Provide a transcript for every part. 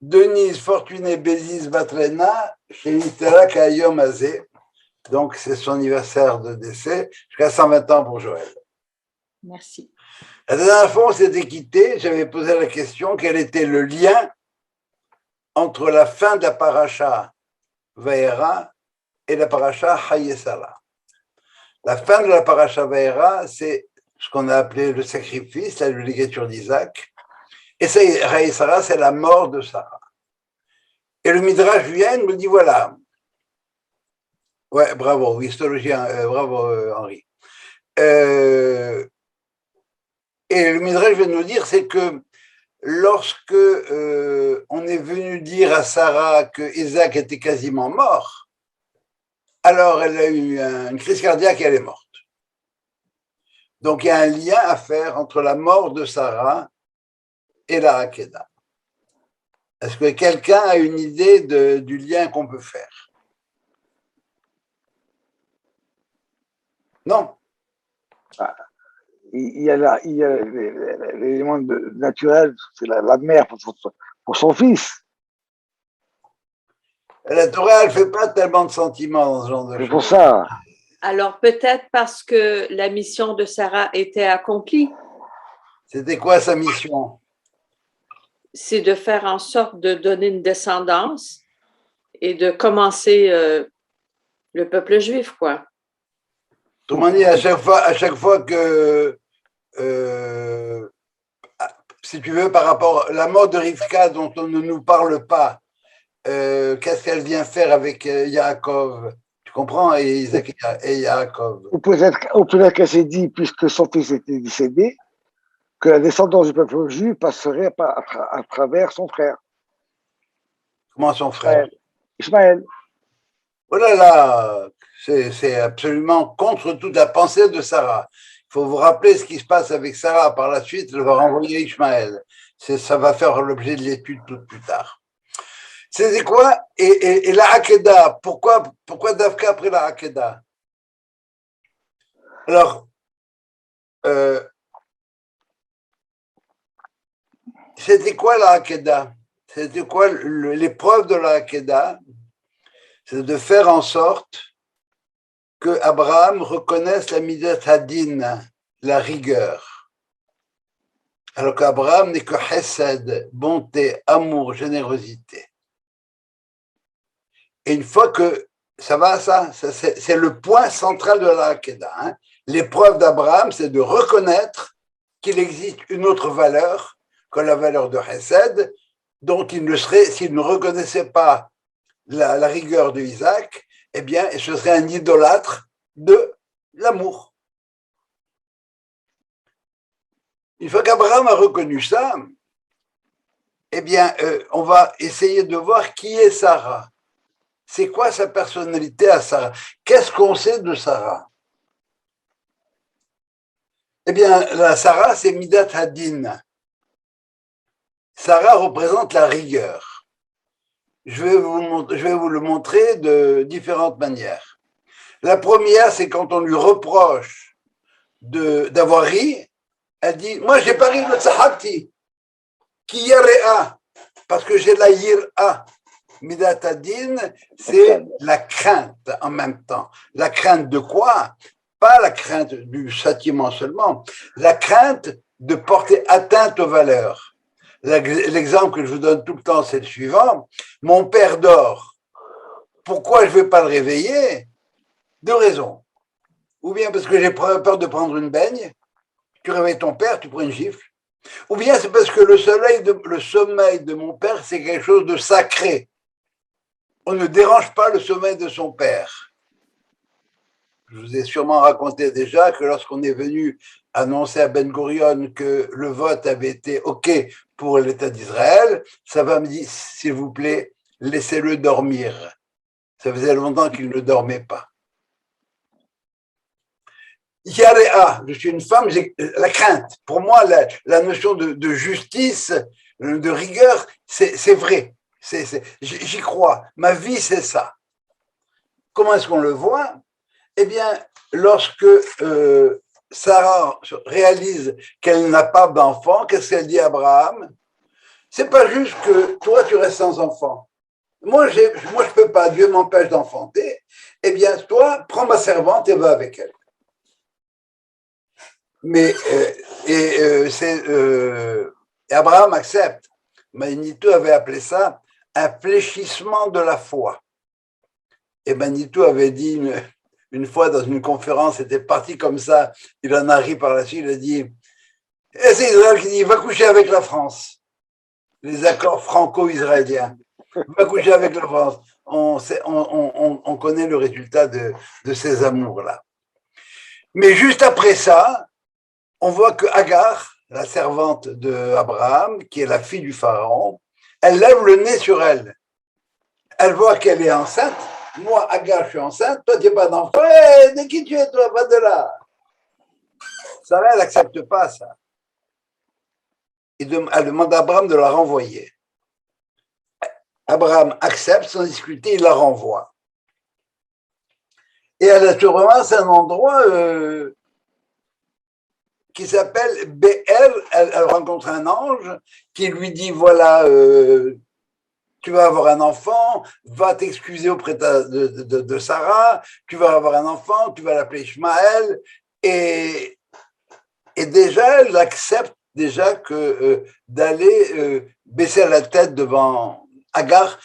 Denise Fortuné Béziz Batrena, chez Nitera Kayom Azé. Donc, c'est son anniversaire de décès. Jusqu'à 120 ans pour Joël. Merci. La dernière fois, on s'était quitté. J'avais posé la question quel était le lien entre la fin de la paracha Vaera et la paracha Hayesara. La fin de la paracha Vaera, c'est ce qu'on a appelé le sacrifice, la ligature d'Isaac. Et Hayesara, c'est la mort de Sarah. Et le Midrash vient me dit voilà. Ouais, bravo, historien, bravo Henri. Et le Midrash vient de nous dire, c'est que lorsque on est venu dire à Sarah que Isaac était quasiment mort, alors elle a eu une crise cardiaque et elle est morte. Donc il y a un lien à faire entre la mort de Sarah et la Hakeda. Est-ce que quelqu'un a une idée du lien qu'on peut faire? Non. Il y a l'élément naturel, c'est la mère pour son fils. La Torah, elle ne fait pas tellement de sentiments dans ce genre de choses. C'est pour ça. Alors peut-être parce que la mission de Sarah était accomplie. C'était quoi sa mission? C'est de faire en sorte de donner une descendance et de commencer le peuple juif, quoi. Autrement dit, à chaque fois que, si tu veux, par rapport à la mort de Rivka dont on ne nous parle pas, qu'est-ce qu'elle vient faire avec Yaakov? Tu comprends? Et Isaac et Yaakov. Ou peut-être qu'elle s'est dit, puisque son fils était décédé, que la descendance du peuple juif passerait à travers son frère. Comment son frère? Ishmaël. Oh là là, c'est absolument contre toute la pensée de Sarah. Il faut vous rappeler ce qui se passe avec Sarah. Par la suite, elle va renvoyer Ishmaël. Ça va faire l'objet de l'étude tout plus tard. C'est quoi? Et la Hakeda, pourquoi Dafka après la Hakeda? Alors, c'était quoi la Hakeda? C'était quoi l'épreuve de la Hakeda? C'est de faire en sorte que Abraham reconnaisse la Midat Hadin, la rigueur. Alors qu'Abraham n'est que Hesed, bonté, amour, générosité. Et une fois que ça va, c'est le point central de la Hakeda. Hein. L'épreuve d'Abraham, c'est de reconnaître qu'il existe une autre valeur que la valeur de Hesed, dont s'il ne reconnaissait pas la rigueur de Isaac, eh bien, ce serait un idolâtre de l'amour. Une fois qu'Abraham a reconnu ça, eh bien, on va essayer de voir qui est Sarah. C'est quoi sa personnalité à Sarah? Qu'est-ce qu'on sait de Sarah? Eh bien, la Sarah, c'est Midat Hadin. Sarah représente la rigueur. Je vais vous le montrer de différentes manières. La première, c'est quand on lui reproche d'avoir ri, elle dit, moi, j'ai pas ri le Sahakti, qui yaréa, parce que j'ai la yir'a. Midat Hadin, c'est la crainte en même temps. La crainte de quoi? Pas la crainte du châtiment seulement, la crainte de porter atteinte aux valeurs. L'exemple que je vous donne tout le temps, c'est le suivant. Mon père dort. Pourquoi je ne vais pas le réveiller? Deux raisons. Ou bien parce que j'ai peur de prendre une baigne, tu réveilles ton père, tu prends une gifle. Ou bien c'est parce que le sommeil de mon père, c'est quelque chose de sacré. On ne dérange pas le sommeil de son père. Je vous ai sûrement raconté déjà que lorsqu'on est venu annoncer à Ben Gurion que le vote avait été OK pour l'État d'Israël, ça va me dire, s'il vous plaît, laissez-le dormir. Ça faisait longtemps qu'il ne dormait pas. Yaréa, je suis une femme, j'ai la crainte. Pour moi, la notion de justice, de rigueur, c'est vrai. J'y crois. Ma vie, c'est ça. Comment est-ce qu'on le voit? Eh bien, lorsque Sarah réalise qu'elle n'a pas d'enfant, qu'est-ce qu'elle dit à Abraham? c'est pas juste que toi, tu restes sans enfant. Moi, je peux pas, Dieu m'empêche d'enfanter. Eh bien, toi, prends ma servante et va avec elle. Mais, Abraham accepte. Manitou avait appelé ça un fléchissement de la foi. Et Manitou avait dit une fois dans une conférence, c'était parti comme ça, il en a ri par la suite, il a dit, et c'est Israël qui dit, va coucher avec la France. Les accords franco-israéliens. Va coucher avec la France. On connaît le résultat de ces amours-là. Mais juste après ça, on voit que Agar, la servante d'Abraham, qui est la fille du pharaon, elle lève le nez sur elle. Elle voit qu'elle est enceinte. Moi, Agar, je suis enceinte. Toi, tu n'es pas d'enfant. Hey, de qui tu es, toi? Va de là. Sarah, elle n'accepte pas ça. Elle demande à Abraham de la renvoyer. Abraham accepte sans discuter, il la renvoie. Et elle se ramasse à un endroit qui s'appelle Bé'er. Elle rencontre un ange qui lui dit, voilà, tu vas avoir un enfant, va t'excuser auprès de Sarah, tu vas avoir un enfant, tu vas l'appeler Ishmaël. Et déjà, elle accepte déjà que d'aller baisser la tête devant Agar,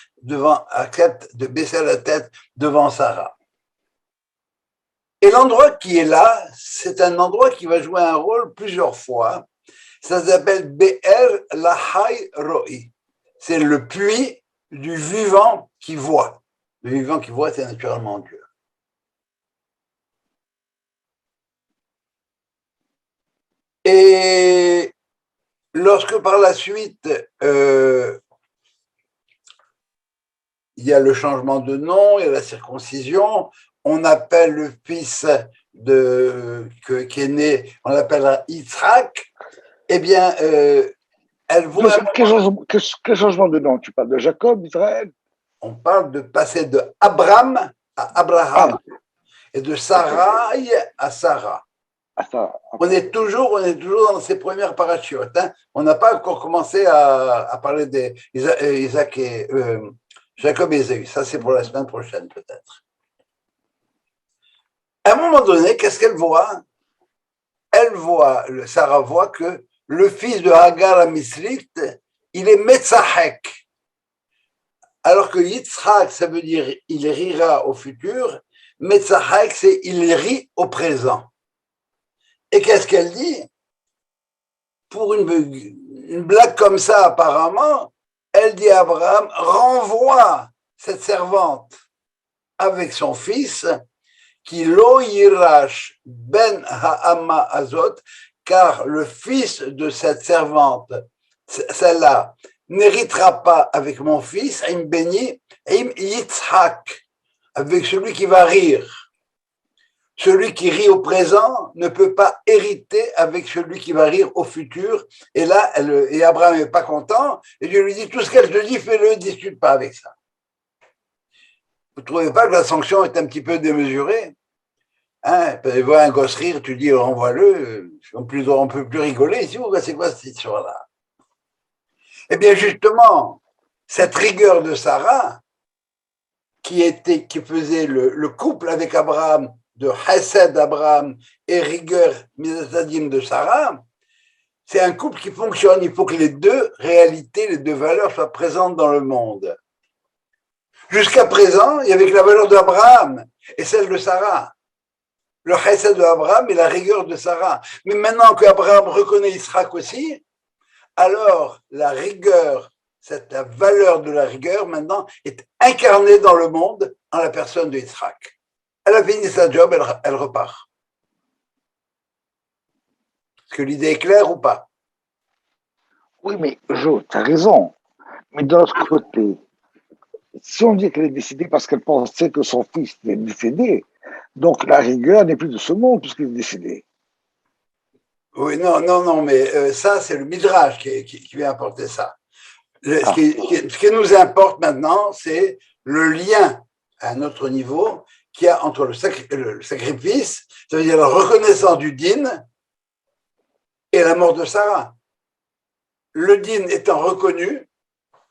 accepte de baisser la tête devant Sarah. Et l'endroit qui est là, c'est un endroit qui va jouer un rôle plusieurs fois. Ça s'appelle Be'er Lahai Roi. C'est le puits du vivant qui voit. Le vivant qui voit, c'est naturellement Dieu. Et lorsque par la suite, il y a le changement de nom, il y a la circoncision, on appelle le fils qui est né, on l'appellera Yitzhak, eh bien, elle voit... Quel changement de nom? Tu parles de Jacob, Israël? On parle de passer de Abram à Abraham et de Sarai à Sarah. On est toujours dans ces premières parachutes. Hein. On n'a pas encore commencé à parler d'Isaac et Jacob et Ésaü. Ça, c'est pour la semaine prochaine, peut-être. À un moment donné, qu'est-ce qu'elle voit? Sarah voit que le fils de Hagar la Mislite, il est Metzahek. Alors que Yitzhak, ça veut dire il rira au futur. Metzahek, c'est il rit au présent. Et qu'est-ce qu'elle dit? Pour une blague comme ça, apparemment, elle dit à Abraham, renvoie cette servante avec son fils, qui lo yirash ben ha'ama azot, car le fils de cette servante, celle-là, n'héritera pas avec mon fils, im béni, im Yitzhak, avec celui qui va rire. Celui qui rit au présent ne peut pas hériter avec celui qui va rire au futur. Et là, et Abraham n'est pas content. Et Dieu lui dit, tout ce qu'elle te dit, fais-le, ne discute pas avec ça. Vous ne trouvez pas que la sanction est un petit peu démesurée? Hein, tu vois un gosse rire, tu dis, renvoie-le. On ne peut plus rigoler. C'est quoi cette histoire-là? Eh bien, justement, cette rigueur de Sarah, qui faisait le couple avec Abraham, de Chesed d'Abraham et rigueur Mizadim de Sarah, c'est un couple qui fonctionne. Il faut que les deux réalités, les deux valeurs soient présentes dans le monde. Jusqu'à présent, il y avait que la valeur d'Abraham et celle de Sarah. Le Chesed d'Abraham et la rigueur de Sarah. Mais maintenant qu'Abraham reconnaît Yitzhak aussi, alors la rigueur, la valeur de la rigueur maintenant est incarnée dans le monde en la personne de Yitzhak. Elle a fini sa job, elle repart. Est-ce que l'idée est claire ou pas? Oui, mais Jo, tu as raison. Mais de l'autre côté, si on dit qu'elle est décédée parce qu'elle pensait que son fils est décédé, donc la rigueur n'est plus de ce monde puisqu'il est décédé. Oui, non, mais ça, c'est le Midrash qui vient apporter ça. Ce qui nous importe maintenant, c'est le lien à un autre niveau qu'il y a entre le sacrifice, ça veut dire la reconnaissance du din, et la mort de Sarah. le din étant reconnu,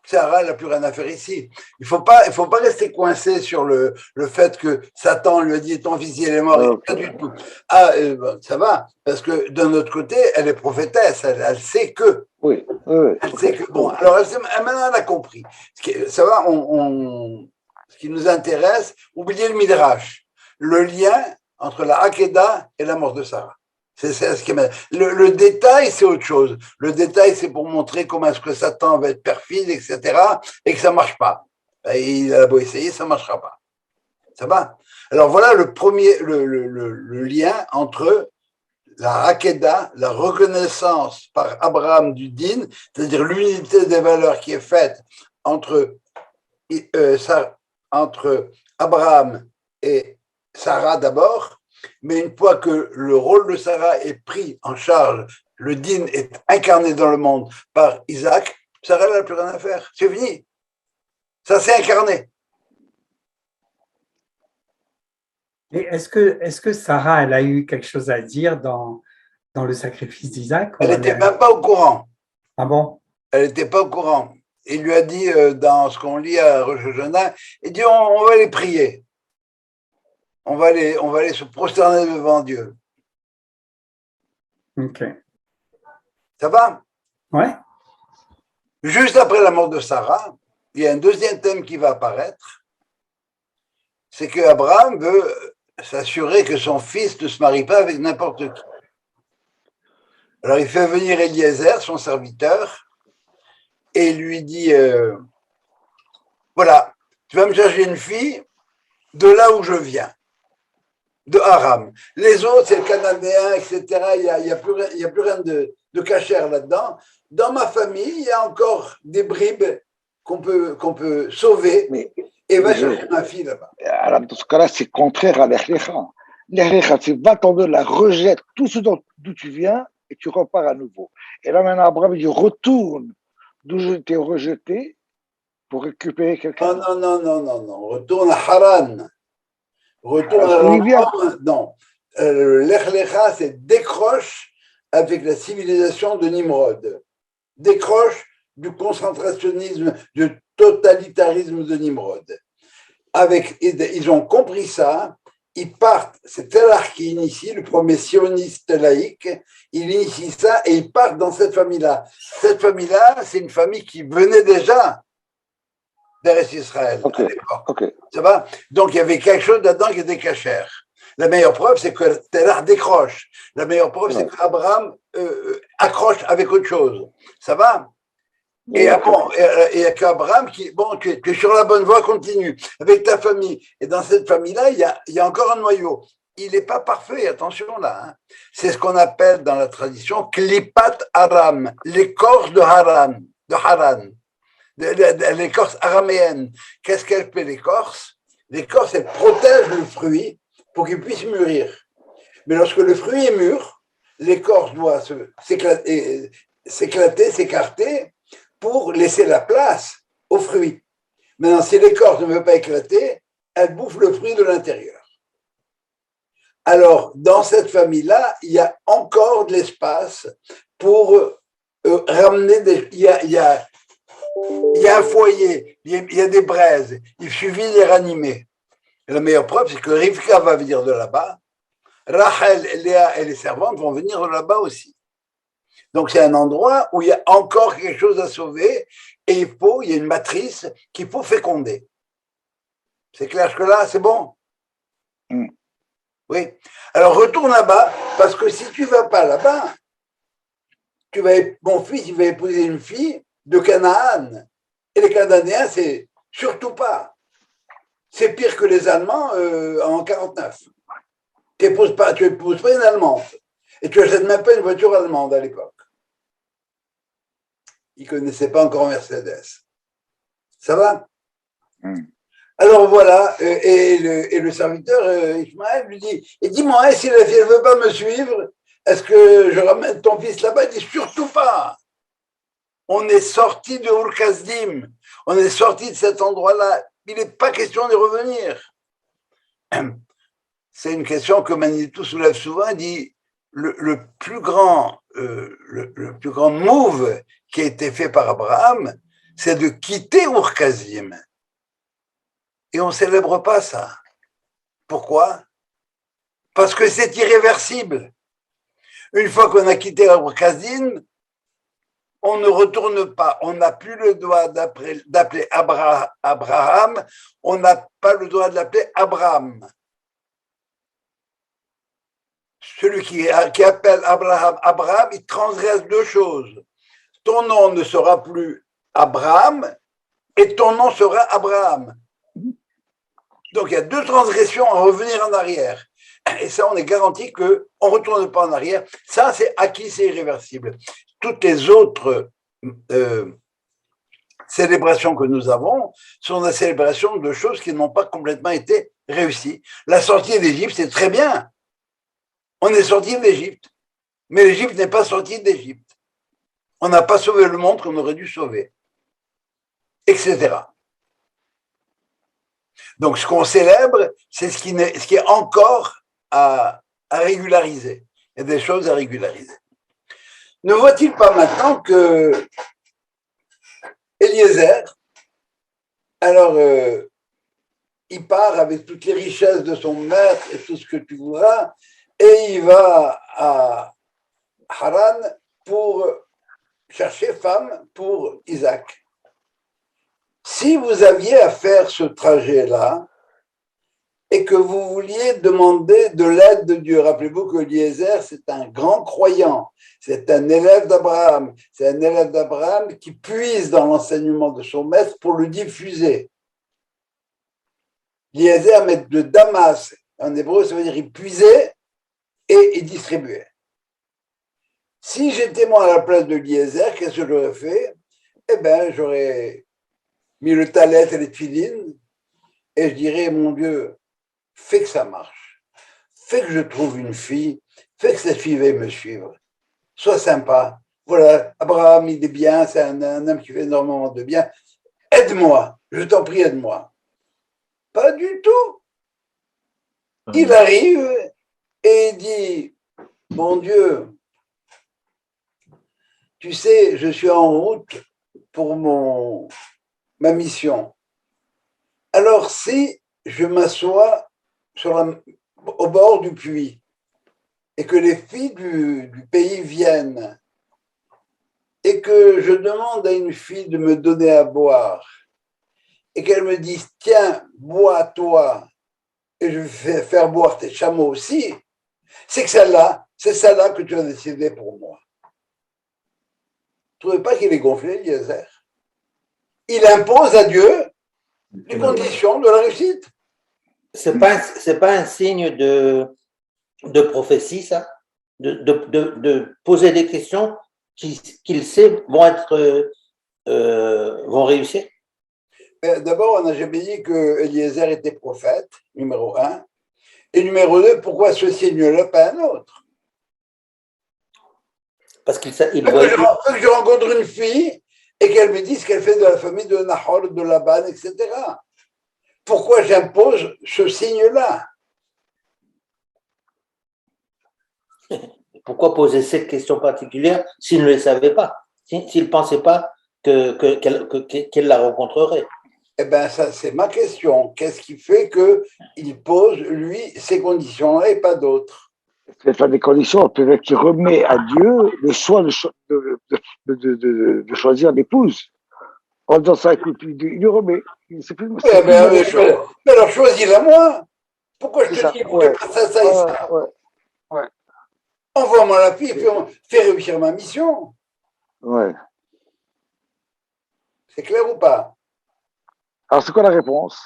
Sarah n'a plus rien à faire ici. Il faut pas rester coincé sur le fait que Satan lui a dit ton fils il est mort. Ok. Pas du tout. Ah, ça va, parce que d'un autre côté, elle est prophétesse, elle sait que. Oui, oui, Elle ok. sait que. Bon, alors maintenant elle a compris. Ça va, ce qui nous intéresse, oubliez le Midrash, le lien entre la Hakeda et la mort de Sarah. C'est ce qui le détail, c'est autre chose. Le détail, c'est pour montrer comment est-ce que Satan va être perfide, etc., et que ça marche pas. Et il a beau essayer, ça marchera pas. Ça va? Alors voilà le premier, le lien entre la Hakeda, la reconnaissance par Abraham du din, c'est-à-dire l'unité des valeurs qui est faite entre, entre Abraham et Sarah d'abord, mais une fois que le rôle de Sarah est pris en charge, le din est incarné dans le monde par Isaac, Sarah n'a plus rien à faire. C'est fini. Ça s'est incarné. Et est-ce que Sarah, elle a eu quelque chose à dire dans le sacrifice d'Isaac? Elle n'était même pas au courant. Ah bon? Elle n'était pas au courant. Il lui a dit, dans ce qu'on lit à Rosh Hashanah, il dit on va les prier. On va aller se prosterner devant Dieu. Ok. Ça va? Ouais. Juste après la mort de Sarah, il y a un deuxième thème qui va apparaître. C'est qu'Abraham veut s'assurer que son fils ne se marie pas avec n'importe qui. Alors il fait venir Eliezer, son serviteur, et il lui dit, voilà, tu vas me chercher une fille de là où je viens, de Haram. Les autres, c'est le Cananéen, etc. Il y a plus rien de cachère là-dedans. Dans ma famille, il y a encore des bribes qu'on peut sauver et va chercher ma fille là-bas. Alors, dans ce cas-là, c'est contraire à l'Echlecha. L'Echlecha, c'est va ton Dieu, la rejette tout ce d'où tu viens et tu repars à nouveau. Et là, maintenant, Abraham dit retourne d'où je t'ai rejeté pour récupérer quelqu'un. Non. Retourne à Haran. Retourne à l'endroit. Non. L'Echlecha, c'est décroche avec la civilisation de Nimrod. Décroche du concentrationnisme, du totalitarisme de Nimrod. Ils ont compris ça, ils partent, c'est Telach qui initie, le premier sioniste laïque, il initie ça et ils partent dans cette famille-là. Cette famille-là, c'est une famille qui venait déjà d'Eretz Israël à l'époque. Ça va? Donc il y avait quelque chose là-dedans qui était cachère. La meilleure preuve, c'est que Telach décroche. La meilleure preuve, c'est qu'Abraham accroche avec autre chose. Ça va? Et qu'Abraham, tu es sur la bonne voie, continue avec ta famille. Et dans cette famille-là, il y a encore un noyau. Il n'est pas parfait, attention là. Hein. C'est ce qu'on appelle dans la tradition Klipat Aram, l'écorce de Haran, l'écorce araméenne. Qu'est-ce qu'elle fait, l'écorce? L'écorce, elle protège le fruit pour qu'il puisse mûrir. Mais lorsque le fruit est mûr, l'écorce doit s'éclater, s'écarter, pour laisser la place aux fruits. Maintenant, si l'écorce ne veut pas éclater, elle bouffe le fruit de l'intérieur. Alors, dans cette famille-là, il y a encore de l'espace pour ramener il y a un foyer, il y a des braises, il suffit de les ranimer. Et la meilleure preuve, c'est que Rivka va venir de là-bas, Rachel, Léa et les servantes vont venir de là-bas aussi. Donc, c'est un endroit où il y a encore quelque chose à sauver et il y a une matrice qu'il faut féconder. C'est clair que là, c'est bon? Oui. Alors, retourne là-bas, parce que si tu ne vas pas là-bas, mon fils, il va épouser une fille de Canaan. Et les Cananéens, c'est surtout pas. C'est pire que les Allemands en 49. Tu n'épouses pas une Allemande. Et tu n'achètes même pas une voiture allemande à l'époque. Ils ne connaissaient pas encore Mercedes. Ça va? Alors voilà, et le serviteur, Ishmaël, lui dit, et dis-moi, si la fille ne veut pas me suivre, est-ce que je ramène ton fils là-bas? Il dit, surtout pas. On est sorti de Ur-Kasdim, on est sorti de cet endroit-là. Il n'est pas question de revenir. C'est une question que Manitou soulève souvent, il dit, le plus grand le plus grand move qui a été fait par Abraham, c'est de quitter Ur-Kasdim. Et on ne célèbre pas ça. Pourquoi? Parce que c'est irréversible. Une fois qu'on a quitté Ur-Kasdim, on ne retourne pas. On n'a plus le droit d'appeler Abraham, on n'a pas le droit de l'appeler Abraham. Celui qui appelle Abraham, il transgresse deux choses. Ton nom ne sera plus Abraham et ton nom sera Abraham. Donc il y a deux transgressions à revenir en arrière. Et ça, on est garanti qu'on ne retourne pas en arrière. Ça, c'est acquis, c'est irréversible. Toutes les autres célébrations que nous avons sont des célébrations de choses qui n'ont pas complètement été réussies. La sortie d'Égypte, c'est très bien. On est sorti d'Égypte, mais l'Égypte n'est pas sortie d'Égypte. On n'a pas sauvé le monde qu'on aurait dû sauver, etc. Donc, ce qu'on célèbre, c'est ce qui est encore à régulariser. Il y a des choses à régulariser. Ne voit-il pas maintenant que Eliezer, alors, il part avec toutes les richesses de son maître et tout ce que tu voudras, et il va à Haran pour chercher femme pour Isaac. Si vous aviez à faire ce trajet-là et que vous vouliez demander de l'aide de Dieu, rappelez-vous que Eliezer, c'est un grand croyant, c'est un élève d'Abraham, c'est un élève d'Abraham qui puise dans l'enseignement de son maître pour le diffuser. Eliezer met de Damas, en hébreu, ça veut dire il puisait et il distribuait. Si j'étais moi à la place de Eliezer, qu'est-ce que j'aurais fait? Eh bien, j'aurais mis le talet et les tefilines et je dirais, mon Dieu, fais que ça marche. Fais que je trouve une fille, fais que cette fille veuille me suivre. Sois sympa. Voilà, Abraham, il est bien, c'est un homme qui fait énormément de bien. Aide-moi, je t'en prie, aide-moi. Pas du tout. Il arrive et il dit, mon Dieu, tu sais, je suis en route pour ma mission. Alors, si je m'assois au bord du puits et que les filles du pays viennent et que je demande à une fille de me donner à boire et qu'elle me dise, tiens, bois toi et je vais faire boire tes chameaux aussi, c'est celle-là que tu as décidé pour moi. Vous ne trouvez pas qu'il est gonflé, Eliezer? Il impose à Dieu les conditions de la réussite. C'est pas un signe de prophétie, ça? De poser des questions qu'il sait vont réussir? D'abord, on n'a jamais dit que Eliezer était prophète, numéro 1. Et numéro 2, pourquoi ce signe-là, pas un autre? Parce qu'il voit. Que je rencontre une fille et qu'elle me dise qu'elle fait de la famille de Nahor, de Laban, etc. Pourquoi j'impose ce signe-là? Pourquoi poser cette question particulière s'il ne le savait pas, s'il ne pensait pas qu'elle la rencontrerait? Eh bien, ça, c'est ma question. Qu'est-ce qui fait qu'il pose, lui, ces conditions-là et pas d'autres? C'est des conditions qui remet à Dieu le choix de choisir l'épouse. En disant ça, il lui remet. C'est plus, mais alors, choisis-la moi. Pourquoi je te dis ça et ça? Ouais. Envoie-moi la fille, fais réussir ma mission. Ouais. C'est clair ou pas? Alors, c'est quoi la réponse?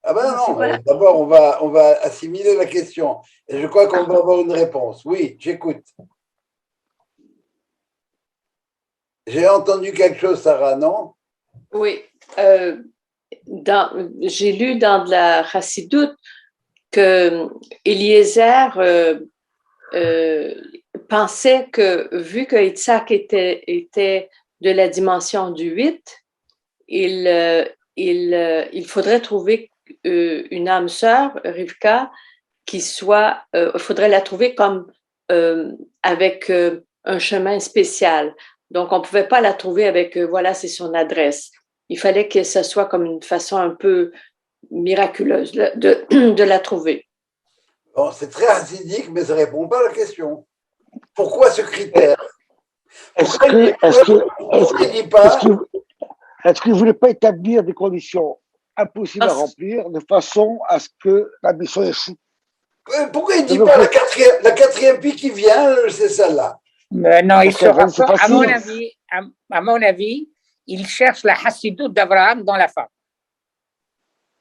Ah ben non, d'abord, on va assimiler la question. Et je crois qu'on va avoir une réponse. Oui, j'écoute. J'ai entendu quelque chose, Sarah, non? Oui. J'ai lu dans de la Chassidoute que Eliezer pensait que, vu que Yitzhak était de la dimension du 8, il faudrait trouver une âme sœur, Rivka, qui soit, il faudrait la trouver comme avec un chemin spécial. Donc, on ne pouvait pas la trouver avec, voilà, c'est son adresse. Il fallait que ce soit comme une façon un peu miraculeuse de la trouver. Bon, c'est très acidique, mais ça ne répond pas à la question. Pourquoi ce critère? Est-ce Pourquoi il que, dit pas est-ce qu'il ne voulait pas établir des conditions impossibles à Ah, remplir de façon à ce que la mission échoue? pourquoi il dit pas la quatrième fille qui vient, c'est celle-là? Non, il Parce se qu'Abraham, c'est rapporte, facile. à mon avis, il cherche la chassidoute d'Abraham dans la femme.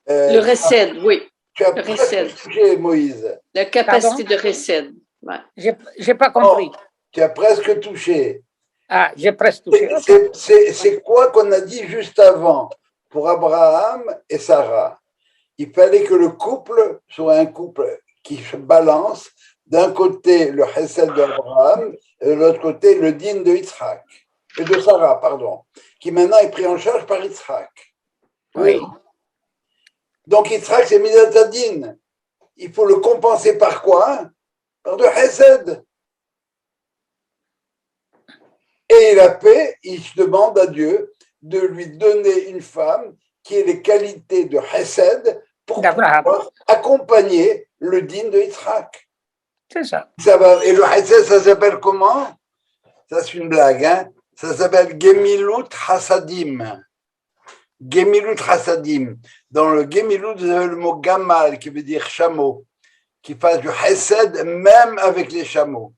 Le recède, oui. Tu as Le presque recède. touché, Moïse. La capacité de recède. Ouais. J'ai pas compris. Tu as presque touché. Ah, j'ai presque touché. C'est quoi qu'on a dit juste avant pour Abraham et Sarah? Il fallait que le couple soit un couple qui se balance. D'un côté, le Hesed d'Abraham, et de l'autre côté, le din de Yitzhak. Et de Sarah, pardon. Qui maintenant est pris en charge par Yitzhak. Oui. Donc Yitzhak, c'est Midat Hadin. Il faut le compenser par quoi? Par de Hesed. Et il a paix, il demande à Dieu de lui donner une femme qui ait les qualités de Hesed pour pouvoir accompagner le din de Yitzhak. C'est ça. Et le Hesed, ça s'appelle comment? Ça, c'est une blague, hein? Ça s'appelle Gemilut Hasadim. Gemilut Hasadim. Dans le Gemilut, vous avez le mot Gamal, qui veut dire chameau, qui fasse du Hesed même avec les chameaux.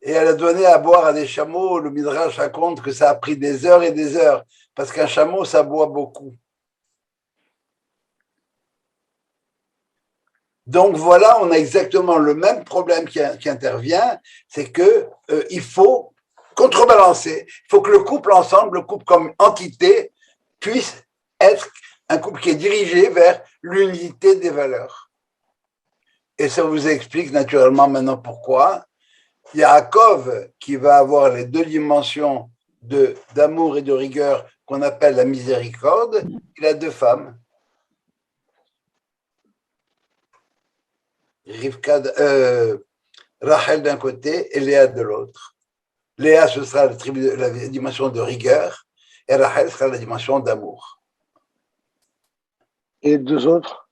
Et elle a donné à boire à des chameaux. Le Midrash raconte que ça a pris des heures et des heures, parce qu'un chameau, ça boit beaucoup. Donc voilà, on a exactement le même problème qui intervient, c'est que il faut contrebalancer. Il faut que le couple ensemble, le couple comme entité, puisse être un couple qui est dirigé vers l'unité des valeurs. Et ça vous explique naturellement maintenant pourquoi. Yaakov, qui va avoir les deux dimensions d'amour et de rigueur qu'on appelle la miséricorde, il a deux femmes. Rachel d'un côté et Léa de l'autre. Léa, ce sera la dimension de rigueur et Rachel sera la dimension d'amour. Et deux autres?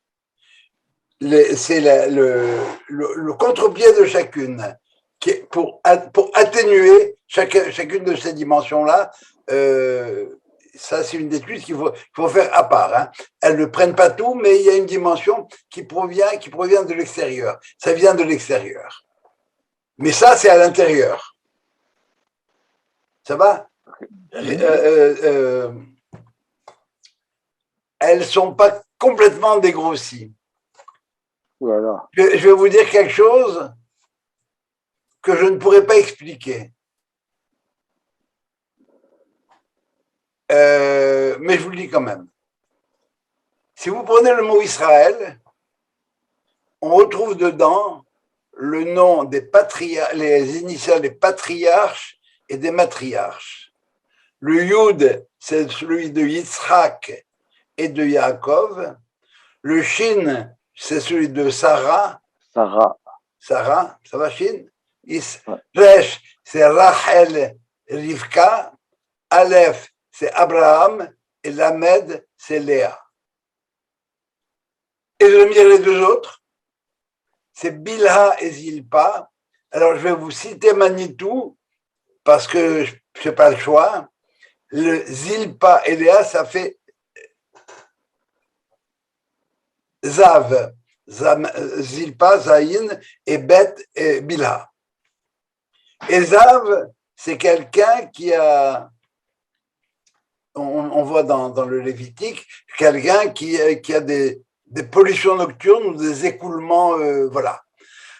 C'est le contre-pied de chacune qui est pour atténuer chacune de ces dimensions-là. Ça, c'est une étude qu'il faut faire à part. Hein. Elles ne prennent pas tout, mais il y a une dimension qui provient de l'extérieur. Ça vient de l'extérieur. Mais ça, c'est à l'intérieur. Ça va? Elles ne sont pas complètement dégrossies. Voilà. Je vais vous dire quelque chose que je ne pourrais pas expliquer. Mais je vous le dis quand même. Si vous prenez le mot Israël, on retrouve dedans le nom des patriarches, les initiales des patriarches et des matriarches. Le Yud, c'est celui de Yitzhak et de Yaakov. Le Shin, c'est celui de Sarah. Sarah, ça va, Shin? Ouais. Resh, c'est Rachel, Rivka. Aleph, c'est Abraham. Et Lamed, c'est Léa. Et je vais me dire les deux autres. C'est Bilha et Zilpa. Alors, je vais vous citer Manitou, parce que je n'ai pas le choix. Le Zilpa et Léa, ça fait Zav. Zilpa, Zaïn, et Bet et Bilha. Et Zav, c'est quelqu'un qui a, on voit dans le Lévitique, quelqu'un qui a des pollutions nocturnes ou des écoulements, voilà.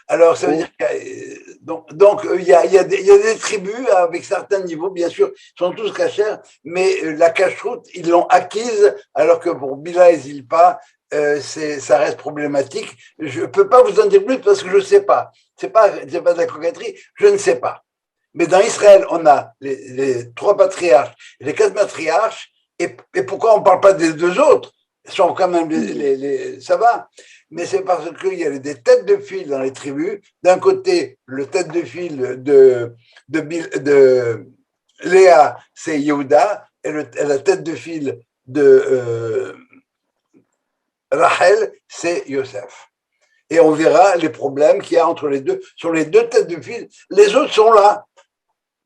Alors, ça veut dire qu'il donc il y a des tribus avec certains niveaux, bien sûr, ils sont tous cachers, mais la cacheroute, ils l'ont acquise, alors que pour Bila et Zilpa, ça reste problématique. Je peux pas vous en dire plus parce que je sais pas. C'est pas de la coquetterie, je ne sais pas. Mais dans Israël, on a les trois patriarches, les quatre matriarches, et pourquoi on ne parle pas des deux autres? sont quand même ça va, mais c'est parce qu'il y a des têtes de file dans les tribus. D'un côté, le tête de file de Léa, c'est Yehuda, et la tête de file de Rachel, c'est Yosef. Et on verra les problèmes qu'il y a entre les deux. Sur les deux têtes de file, les autres sont là,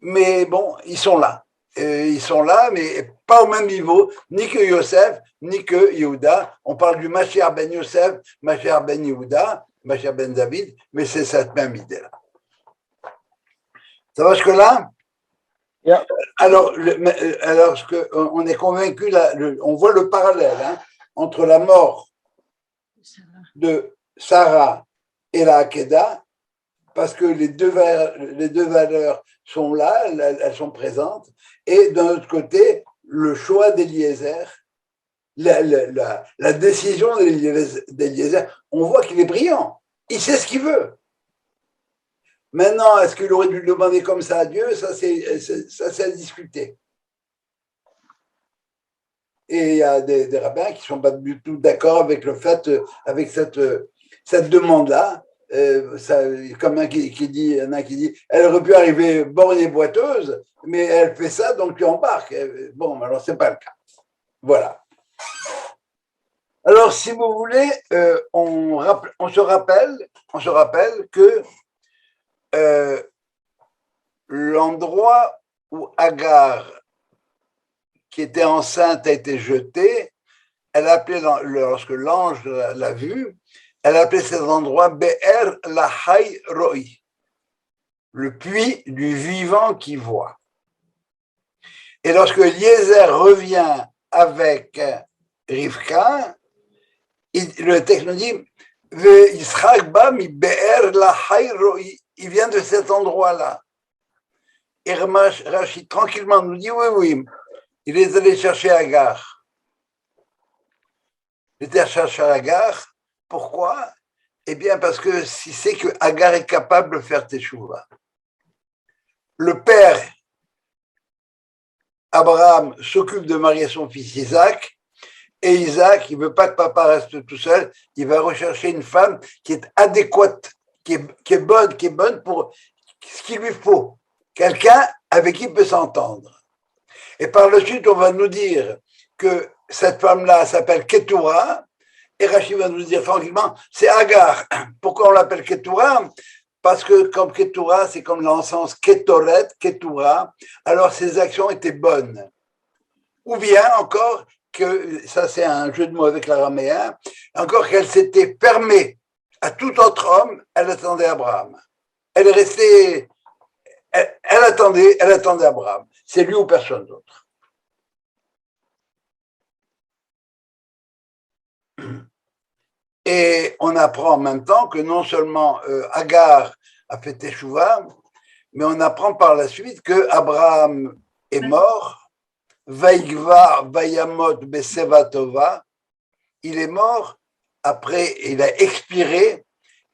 mais bon, ils sont là. Ils sont là, mais pas au même niveau, ni que Yosef, ni que Yehuda. On parle du Mashiach ben Yosef, Mashiach ben Yehuda, Mashiach ben David, mais c'est cette même idée-là. Ça va jusque-là? Yeah. Alors, on est convaincu, on voit le parallèle entre la mort de Sarah et la Hakeda, parce que les deux valeurs sont là, elles sont présentes, et d'un autre côté, le choix d'Eliezer, la décision d'Eliezer, on voit qu'il est brillant, il sait ce qu'il veut. Maintenant, est-ce qu'il aurait dû le demander comme ça à Dieu? Ça, c'est à discuter. Et il y a des rabbins qui ne sont pas du tout d'accord avec le fait, avec cette demande-là. Comme il y en a qui dit, elle aurait pu arriver bornée boiteuse, mais elle fait ça, donc tu embarques. Bon, alors c'est pas le cas. Voilà. Alors, si vous voulez, on se rappelle que l'endroit où Agar, qui était enceinte, a été jetée, elle a appelé, lorsque l'ange l'a vue, elle a appelé cet endroit Be'er Lahai Roi, le puits du vivant qui voit. Et lorsque Eliezer revient avec Rivka, le texte nous dit Yitzhak ba mi Be'er Lahai Roi, il vient de cet endroit-là. Et Rachid tranquillement nous dit oui, il est allé chercher Agar. Il était allé chercher Agar. Pourquoi? Eh bien, parce que si c'est que Agar est capable de faire teshuva. Le père, Abraham, s'occupe de marier son fils Isaac, et Isaac, il ne veut pas que papa reste tout seul, il va rechercher une femme qui est adéquate, qui est bonne pour ce qu'il lui faut. Quelqu'un avec qui il peut s'entendre. Et par la suite, on va nous dire que cette femme-là s'appelle Ketura, et Rachid va nous dire tranquillement, c'est Agar. Pourquoi on l'appelle Ketura? Parce que comme Ketura, c'est comme l'encens Ketoret, Ketura, alors ses actions étaient bonnes. Ou bien encore, que ça c'est un jeu de mots avec l'araméen, encore qu'elle s'était fermée à tout autre homme, elle attendait Abraham. Elle est restée, elle attendait Abraham. C'est lui ou personne d'autre. Et on apprend en même temps que non seulement Agar a fait Teshuvah, mais on apprend par la suite que Abraham est mort, Vaïgva Vayamot Beseva Tova, il est mort, après il a expiré,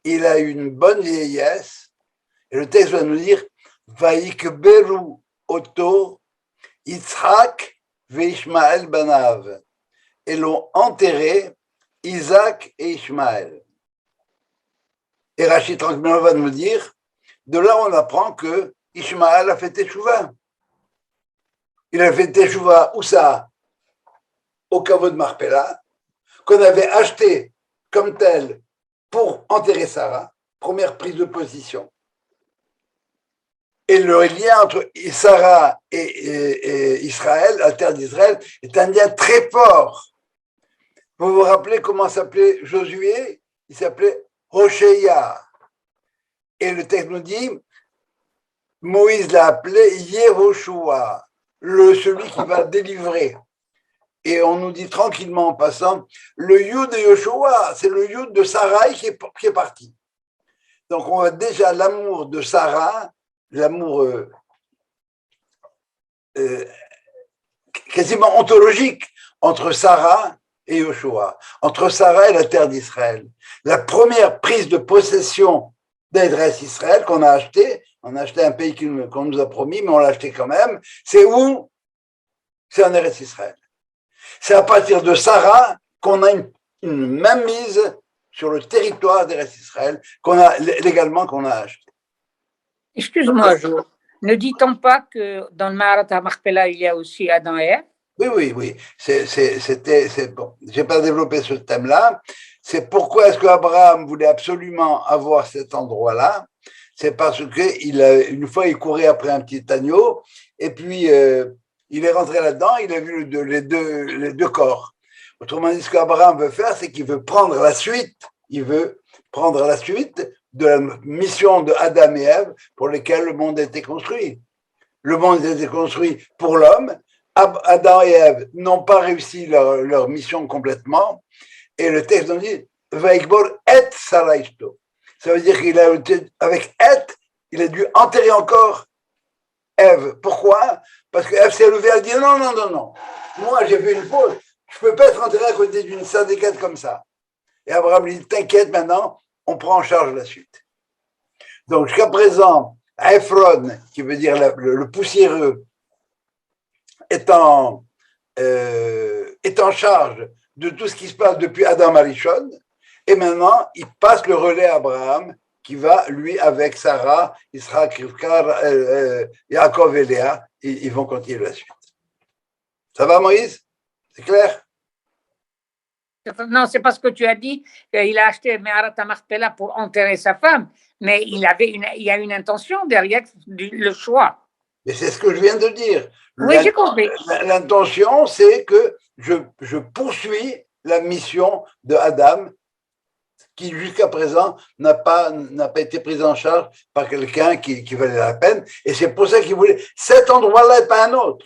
il a eu une bonne vieillesse, et le texte va nous dire Vaïkberu Oto Yitzhak Veishmael Banav, et l'ont enterré Isaac et Ishmaël. Et Rachid tranquillement va nous dire, de là on apprend que Ishmaël a fait Teshuvah. Il a fait Teshuvah, où ça? Au caveau de Marpella, qu'on avait acheté comme tel pour enterrer Sarah, première prise de position. Et le lien entre Sarah et Israël, la terre d'Israël, est un lien très fort. Vous vous rappelez comment s'appelait Josué? Il s'appelait Hoshéa. Et le texte nous dit, Moïse l'a appelé Yehoshua, celui qui va délivrer. Et on nous dit tranquillement en passant, le Yud de Yoshua, c'est le Yud de Sarai qui est parti. Donc on a déjà l'amour de Sarah, l'amour quasiment ontologique entre Sarah et Yoshua, entre Sarah et la terre d'Israël. La première prise de possession d'Edress Israël qu'on a acheté, on a acheté un pays qu'on nous a promis, mais on l'a acheté quand même, c'est où? C'est en Eretz Israël. C'est à partir de Sarah qu'on a une mainmise sur le territoire d'Eretz Israël, qu'on a légalement qu'on a acheté. Excuse-moi, Jo. Ne dit-on pas que dans le Maharat HaMachpelah, il y a aussi Adam et Ève? Oui. C'est bon. J'ai pas développé ce thème-là. C'est pourquoi est-ce qu'Abraham voulait absolument avoir cet endroit-là. C'est parce que une fois, il courait après un petit agneau, et puis il est rentré là-dedans, il a vu les deux corps. Autrement dit, ce qu'Abraham veut faire, c'est qu'il veut prendre la suite. Il veut prendre la suite de la mission de Adam et Ève pour lesquelles le monde a été construit. Le monde a été construit pour l'homme. Adam et Ève n'ont pas réussi leur mission complètement. Et le texte nous dit Vaikbor et Saraishto. Ça veut dire qu'il a avec et, il a dû enterrer encore Ève. Pourquoi? Parce qu'Ève s'est levée, elle dit non. Moi, j'ai fait une faute. Je ne peux pas être enterré à côté d'une sadéquette comme ça. Et Abraham lui dit t'inquiète, maintenant, on prend en charge la suite. Donc, jusqu'à présent, Ephron, qui veut dire le poussiéreux, est en charge de tout ce qui se passe depuis Adam Arishon, et maintenant, il passe le relais à Abraham, qui va, lui, avec Sarah, Israël, Rivka, Yaakov et Léa, ils vont continuer la suite. Ça va, Moïse? C'est clair? Non, c'est parce que tu as dit qu'il a acheté Meharat HaMachpelah pour enterrer sa femme, mais il y a une intention derrière le choix. Mais c'est ce que je viens de dire. Oui, j'ai compris. L'intention, c'est que je poursuis la mission de Adam, qui jusqu'à présent n'a pas été prise en charge par quelqu'un qui valait la peine. Et c'est pour ça qu'il voulait cet endroit-là et pas un autre.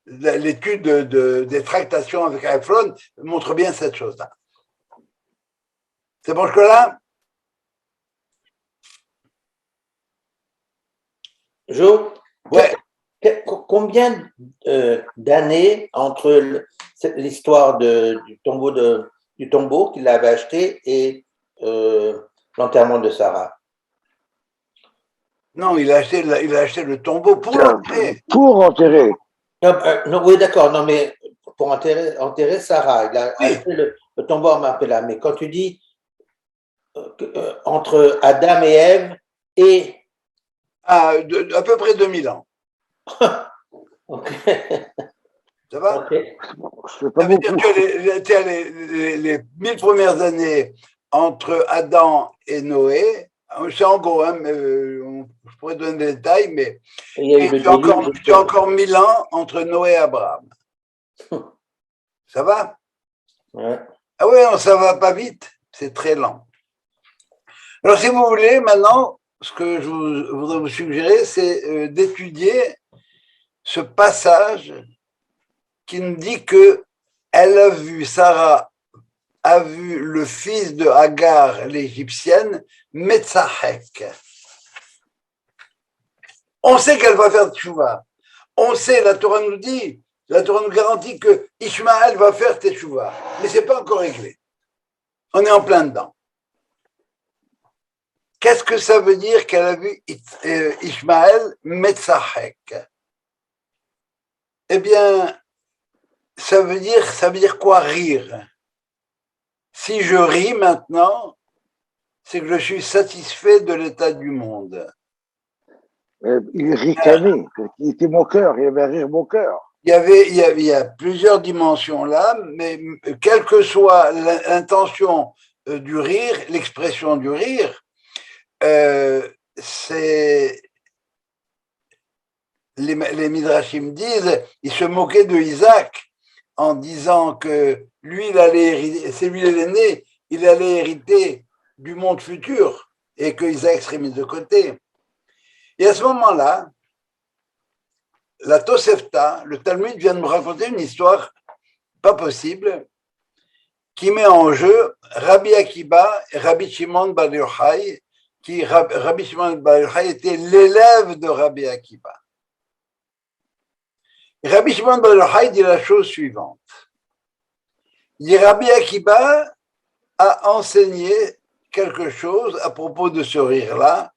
L'étude des tractations avec Ephron montre bien cette chose-là. C'est bon jusque-là? Jo, Ouais. combien d'années entre l'histoire du tombeau qu'il avait acheté et l'enterrement de Sarah? Non, il a acheté le tombeau pour l'enterrer. Pour enterrer. Non, oui, d'accord, non, mais pour enterrer Sarah, il a acheté le tombeau à Machpelah. Mais quand tu dis entre Adam et Ève et À peu près 2000 ans. Ok. Ça va? Ok. C'est pas Ça veut dire beaucoup. que les 1000 premières années entre Adam et Noé, c'est en gros, hein, mais je pourrais donner des détails, mais Il y a eu le déluge. tu as encore 1000 ans entre Noé et Abraham. Ça va? Ouais. Ah oui, non, ça va pas vite, c'est très lent. Alors, si vous voulez, maintenant, ce que je voudrais vous suggérer, c'est d'étudier ce passage qui nous dit que Sarah a vu le fils de Hagar, l'égyptienne, Metzahek. On sait qu'elle va faire tchouva. On sait, la Torah nous dit, la Torah nous garantit que Ishmaël va faire tchouva. Mais ce n'est pas encore réglé. On est en plein dedans. Qu'est-ce que ça veut dire qu'elle a vu Ishmaël Metzahek? Eh bien, ça veut dire quoi rire? Si je ris maintenant, c'est que je suis satisfait de l'état du monde. Il ricanait, il était moqueur, il avait un rire moqueur. Il y a plusieurs dimensions là, mais quelle que soit l'intention du rire, l'expression du rire, c'est les Midrashim disent, ils se moquaient de Isaac en disant que lui, il allait hériter, c'est lui l'aîné, il allait hériter du monde futur et que Isaac serait mis de côté. Et à ce moment-là, la Tosefta, le Talmud vient de me raconter une histoire pas possible qui met en jeu Rabbi Akiba et Rabbi Shimon Bar Yochai, Rabbi Shimon Bar Yochai était l'élève de Rabbi Akiba. Rabbi Shimon Bar Yochai dit la chose suivante. Il dit Rabbi Akiba a enseigné quelque chose à propos de ce rire-là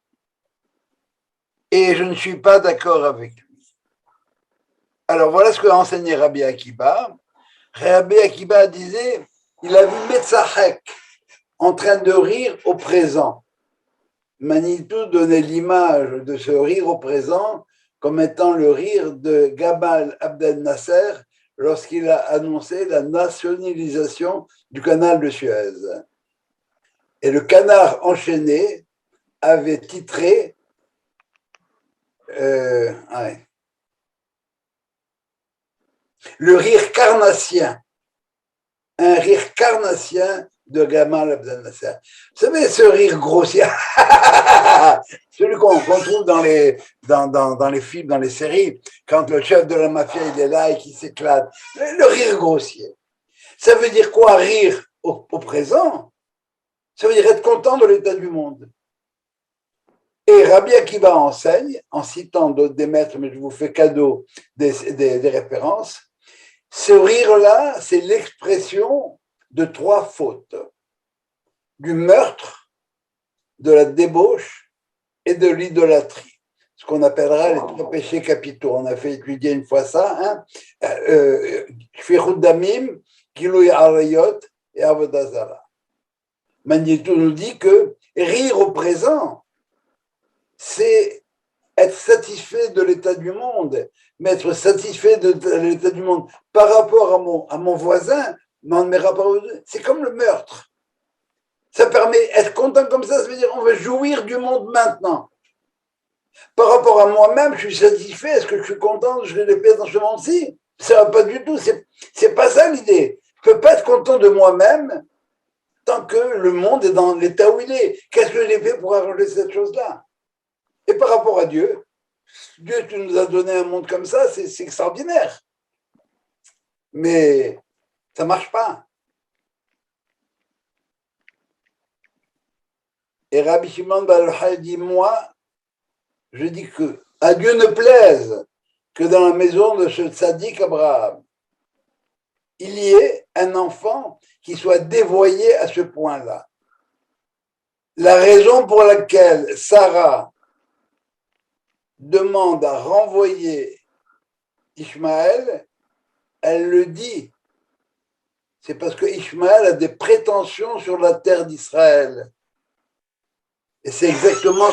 et je ne suis pas d'accord avec lui. Alors voilà ce qu'a enseigné Rabbi Akiba. Rabbi Akiba disait, il a vu Metzahek en train de rire au présent. Manitou donnait l'image de ce rire au présent comme étant le rire de Gamal Abdel Nasser lorsqu'il a annoncé la nationalisation du canal de Suez. Et le canard enchaîné avait titré le rire carnassien, un rire carnassien de Gamal Abdel Nasser. Vous savez, ce rire grossier, celui qu'on trouve dans les films, dans les séries, quand le chef de la mafia il est là et qu'il s'éclate, le rire grossier. Ça veut dire quoi, rire au présent? Ça veut dire être content de l'état du monde. Et Rabbi Akiva enseigne, en citant d'autres des maîtres, mais je vous fais cadeau des références, ce rire-là, c'est l'expression de 3 fautes, du meurtre, de la débauche et de l'idolâtrie, ce qu'on appellera les 3 péchés capitaux. On a fait étudier une fois ça, Kfirut Damim, Gilui Arayot et Avodah Zarah. Magneto nous dit que rire au présent, c'est être satisfait de l'état du monde, mais être satisfait de l'état du monde par rapport à mon voisin, c'est comme le meurtre. Ça permet d'être content comme ça veut dire on veut jouir du monde maintenant. Par rapport à moi-même, je suis satisfait, est-ce que je suis content, je l'ai fait dans ce monde-ci? Ça va pas du tout, c'est pas ça l'idée. Je peux pas être content de moi-même tant que le monde est dans l'état où il est. Qu'est-ce que j'ai fait pour arranger cette chose-là? Et par rapport à Dieu, Dieu, tu nous as donné un monde comme ça, c'est extraordinaire. Mais ça ne marche pas. Et Rabbi Shimon Bar Yochai dit, moi, je dis que à Dieu ne plaise que dans la maison de ce tzaddik Abraham, il y ait un enfant qui soit dévoyé à ce point-là. La raison pour laquelle Sarah demande à renvoyer Ishmaël, elle le dit. C'est parce que Ishmaël a des prétentions sur la terre d'Israël. Et c'est exactement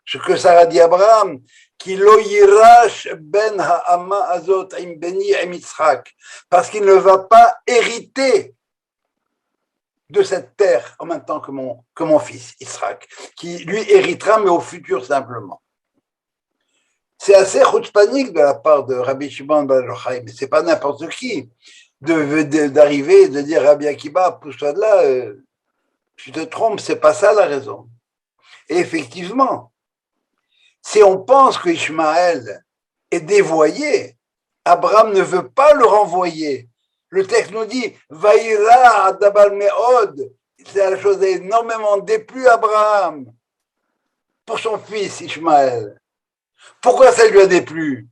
ce que Sarah dit à Abraham, qui lo yirash ben ha'ama azot im beni im Yitzhak, parce qu'il ne va pas hériter de cette terre en même temps que mon fils Yitzhak, qui lui héritera mais au futur simplement. C'est assez chutzpanique de la part de Rabbi Shimon Bar Yochai, mais c'est pas n'importe qui d'arriver et de dire Rabbi Akiba, pousse-toi de là, tu te trompes, c'est pas ça la raison. Et effectivement, si on pense que Ishmaël est dévoyé, Abraham ne veut pas le renvoyer. Le texte nous dit Vaïra Adabal Meod, c'est la chose énormément déplu à Abraham pour son fils Ishmaël. Pourquoi ça lui a déplu?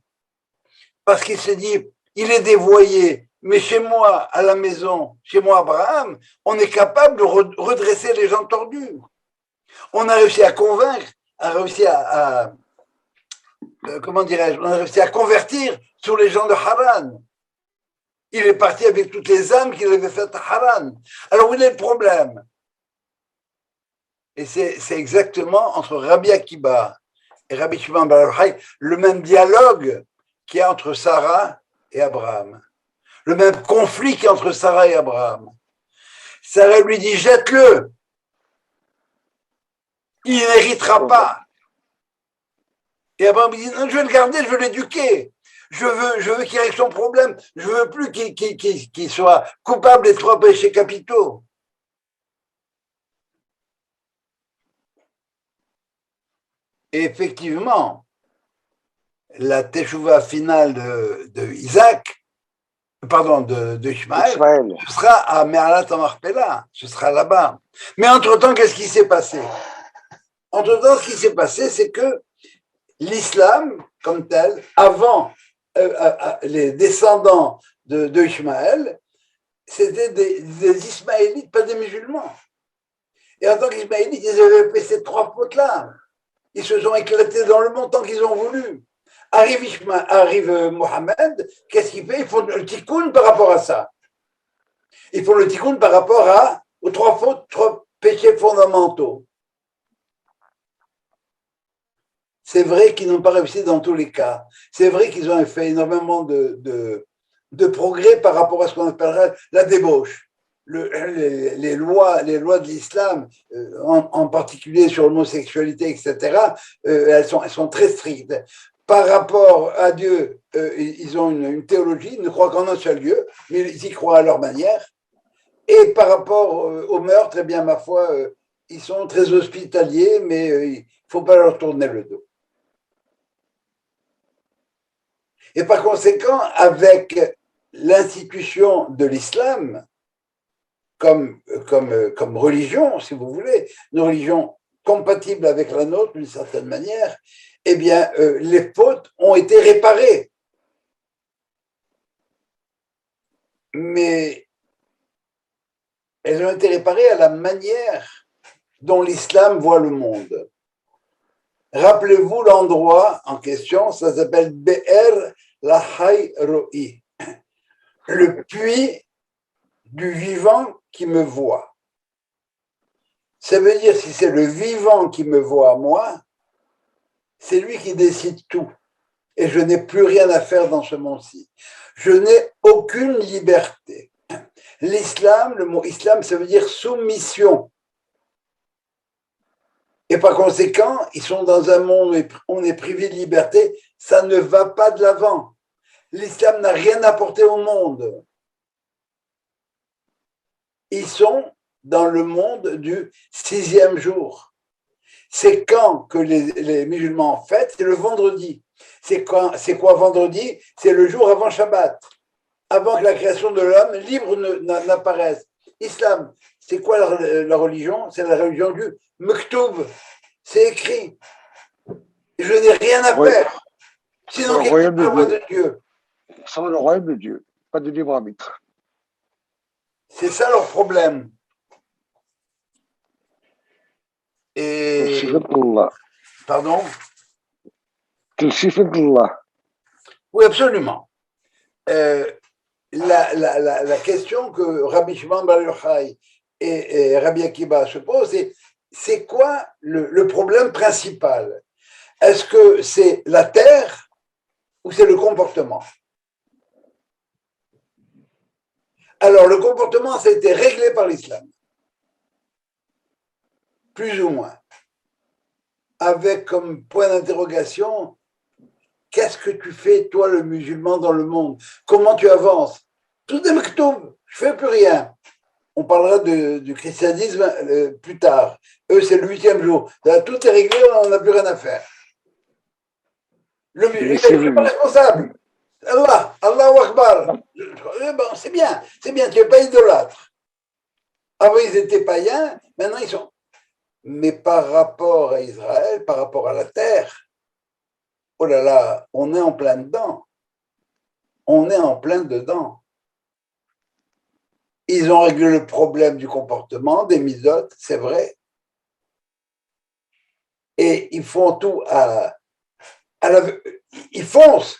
Parce qu'il s'est dit il est dévoyé, mais chez moi, à la maison, chez moi, Abraham, on est capable de redresser les gens tordus. On a réussi à convaincre, comment dirais-je, on a réussi à convertir tous les gens de Haran. Il est parti avec toutes les âmes qu'il avait faites à Haran. Alors, où est le problème? Et c'est exactement entre Rabbi Akiba et Rabbi Shimon Bar Yochai le même dialogue qu'il y a entre Sarah et Abraham. Le même conflit qu'il y a entre Sarah et Abraham. Sarah lui dit, jette-le. Il n'héritera pas. Et Abraham lui dit, non, je vais le garder, je veux l'éduquer. Je veux qu'il règle son problème. Je veux plus qu'il soit coupable des 3 péchés capitaux. Et effectivement, la teshuva finale de Ishmaël, ce sera à Me'alat HaMachpelah, ce sera là-bas. Mais entre-temps, qu'est-ce qui s'est passé? Entre-temps, ce qui s'est passé, c'est que l'islam, comme tel, avant les descendants de Ishmaël, c'était des Ismaélites, pas des musulmans. Et en tant qu'Ismaélites, ils avaient fait ces 3 fautes-là. Ils se sont éclatés dans le monde tant qu'ils ont voulu. Arrive Mohamed, qu'est-ce qu'il fait? Ils font le tikkun par rapport à ça. Ils font le tikkun par rapport aux trois péchés fondamentaux. C'est vrai qu'ils n'ont pas réussi dans tous les cas. C'est vrai qu'ils ont fait énormément de progrès par rapport à ce qu'on appellerait la débauche. Les lois de l'islam, en particulier sur l'homosexualité, etc., elles sont très strictes. Par rapport à Dieu, ils ont une théologie, ils ne croient qu'en un seul Dieu, mais ils y croient à leur manière. Et par rapport au meurtre, eh bien, ma foi, ils sont très hospitaliers, mais il ne faut pas leur tourner le dos. Et par conséquent, avec l'institution de l'islam comme religion, si vous voulez, une religion compatible avec la nôtre d'une certaine manière, eh bien, les fautes ont été réparées. Mais elles ont été réparées à la manière dont l'islam voit le monde. Rappelez-vous l'endroit en question, ça s'appelle Be'er Lahai Ro'i, le puits du vivant qui me voit. Ça veut dire, si c'est le vivant qui me voit moi, c'est lui qui décide tout. Et je n'ai plus rien à faire dans ce monde-ci. Je n'ai aucune liberté. L'islam, le mot islam, ça veut dire soumission. Et par conséquent, ils sont dans un monde où on est privé de liberté, ça ne va pas de l'avant. L'islam n'a rien apporté au monde. Ils sont dans le monde du 6e jour. C'est quand que les musulmans fêtent? C'est le vendredi. C'est quoi vendredi? C'est le jour avant Shabbat, avant que la création de l'homme libre n'apparaisse. Islam, c'est quoi la religion? C'est la religion du Mektoub. C'est écrit. Je n'ai rien à faire. Sinon, le royaume de Dieu. C'est le royaume de Dieu, pas de libre arbitre. C'est ça leur problème. Et. Pardon? Oui, absolument. La question que Rabbi Shimon Bar Yochai et Rabbi Akiba se posent, c'est quoi le problème principal? Est-ce que c'est la terre ou c'est le comportement? Alors, le comportement, ça a été réglé par l'islam, plus ou moins, avec comme point d'interrogation, qu'est-ce que tu fais, toi, le musulman, dans le monde? Comment tu avances? Tout est maktoub, je ne fais plus rien. On parlera du christianisme plus tard. Eux, c'est le 8e jour. Tout est réglé, on n'a plus rien à faire. Le musulman n'est pas responsable. Allahu Akbar. Bon, c'est bien, tu n'es pas idolâtre. Avant, ils étaient païens, maintenant, ils sont. Mais par rapport à Israël, par rapport à la terre, oh là là, on est en plein dedans. On est en plein dedans. Ils ont réglé le problème du comportement, des misotes, c'est vrai. Et ils font tout ils foncent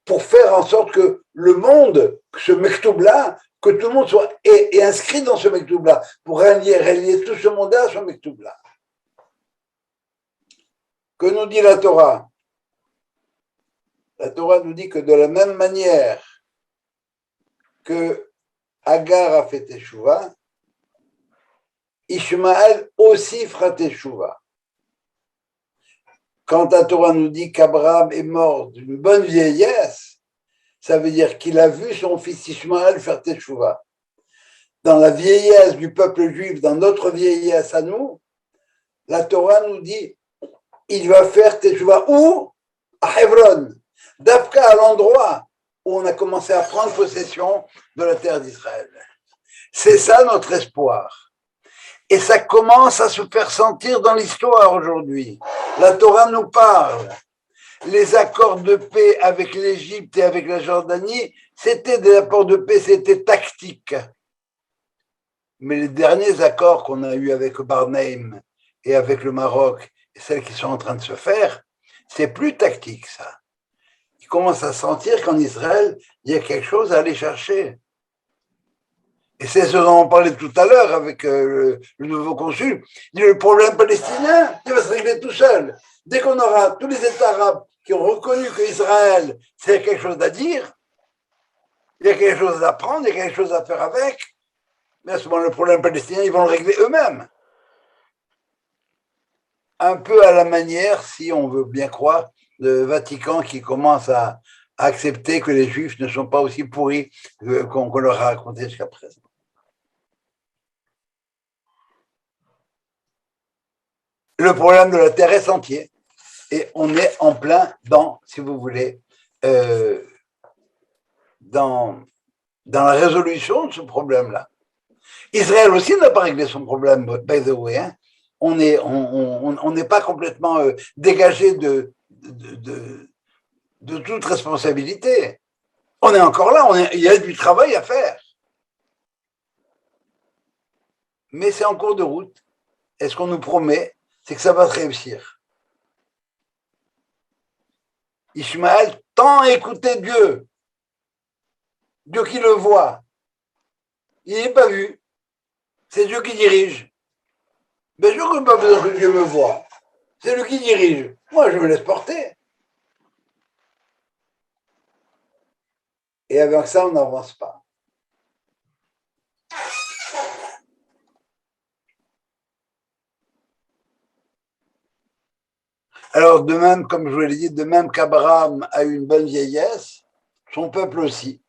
pour faire en sorte que le monde, ce mektoub-là, que tout le monde soit est inscrit dans ce mektoub-là, pour relier tout ce monde-là à ce mektoub-là. Que nous dit la Torah? La Torah nous dit que de la même manière que Agar a fait Teshuvah, Ishmaël aussi fera Teshuvah. Quand la Torah nous dit qu'Abraham est mort d'une bonne vieillesse, ça veut dire qu'il a vu son fils Ishmaël faire Teshuvah. Dans la vieillesse du peuple juif, dans notre vieillesse à nous, la Torah nous dit il va faire Teshuvah où? À Hebron, d'Afka, à l'endroit où on a commencé à prendre possession de la terre d'Israël. C'est ça notre espoir. Et ça commence à se faire sentir dans l'histoire aujourd'hui. La Torah nous parle. Les accords de paix avec l'Égypte et avec la Jordanie, c'était des accords de paix, c'était tactique. Mais les derniers accords qu'on a eus avec Barneim et avec le Maroc, et celles qui sont en train de se faire, c'est plus tactique, ça. qui commencent à sentir qu'en Israël, il y a quelque chose à aller chercher. Et c'est ce dont on parlait tout à l'heure avec le nouveau consul. Il dit, le problème palestinien, il va se régler tout seul. Dès qu'on aura tous les États arabes qui ont reconnu qu'Israël, c'est quelque chose à dire, il y a quelque chose à apprendre, il y a quelque chose à faire avec, mais à ce moment, le problème palestinien, ils vont le régler eux-mêmes. Un peu à la manière, si on veut bien croire, le Vatican qui commence à accepter que les Juifs ne sont pas aussi pourris qu'on leur a raconté jusqu'à présent. Le problème de la Terre est entier et on est en plein dans, si vous voulez, dans la résolution de ce problème-là. Israël aussi n'a pas réglé son problème, by the way. Hein. On n'est pas complètement dégagé de toute responsabilité. On est encore là, il y a du travail à faire. Mais c'est en cours de route. Et ce qu'on nous promet, c'est que ça va se réussir. Ishmaël tant écouté Dieu. Dieu qui le voit. Il n'est pas vu. C'est Dieu qui dirige. Mais je ne peux pas besoin que Dieu me voie. C'est lui qui dirige. Moi, je me laisse porter. Et avec ça, on n'avance pas. Alors, de même, comme je vous l'ai dit, de même qu'Abraham a eu une bonne vieillesse, son peuple aussi.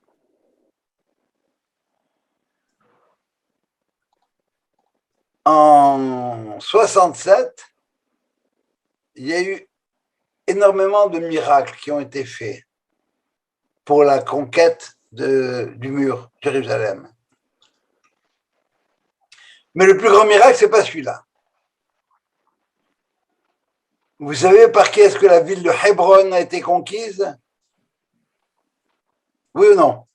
En 67, il y a eu énormément de miracles qui ont été faits pour la conquête du mur de Jérusalem. Mais le plus grand miracle, ce n'est pas celui-là. Vous savez par qui est-ce que la ville de Hébron a été conquise? Oui ou non? Vous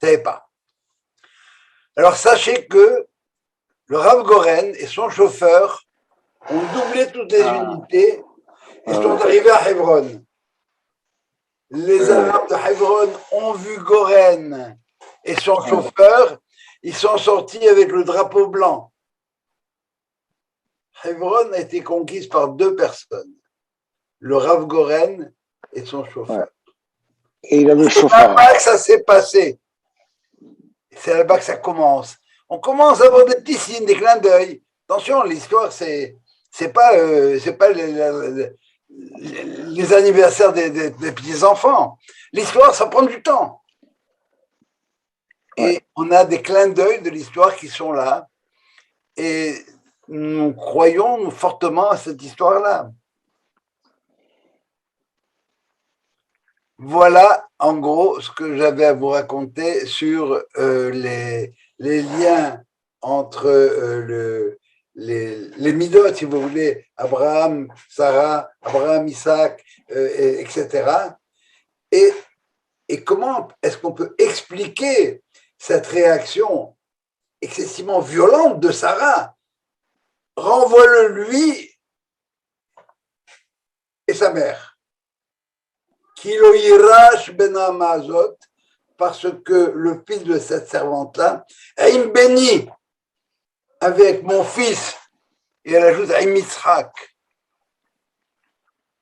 ne savez pas. Alors sachez que le Rav Goren et son chauffeur ont doublé toutes les unités et sont arrivés à Hébron. Les Arabes de Hébron ont vu Goren et son chauffeur, ils sont sortis avec le drapeau blanc. Hébron a été conquise par deux personnes, le Rav Goren et son chauffeur. Et il avait le C'est chauffeur. là-bas que ça s'est passé. C'est là-bas que ça commence. On commence à avoir des petits signes, des clins d'œil. Attention, l'histoire, c'est pas les anniversaires des petits-enfants. L'histoire, ça prend du temps. Et on a des clins d'œil de l'histoire qui sont là. Et nous croyons fortement à cette histoire-là. Voilà, en gros, ce que j'avais à vous raconter sur les liens entre les midot, si vous voulez, Abraham, Sarah, Abraham, Isaac, etc. Et comment est-ce qu'on peut expliquer cette réaction excessivement violente de Sarah? Renvoie-le lui et sa mère. Kilo Yirash ben Amazot, parce que le fils de cette servante-là, Aïm béni avec mon fils, et elle ajoute Aïm Yitzhak.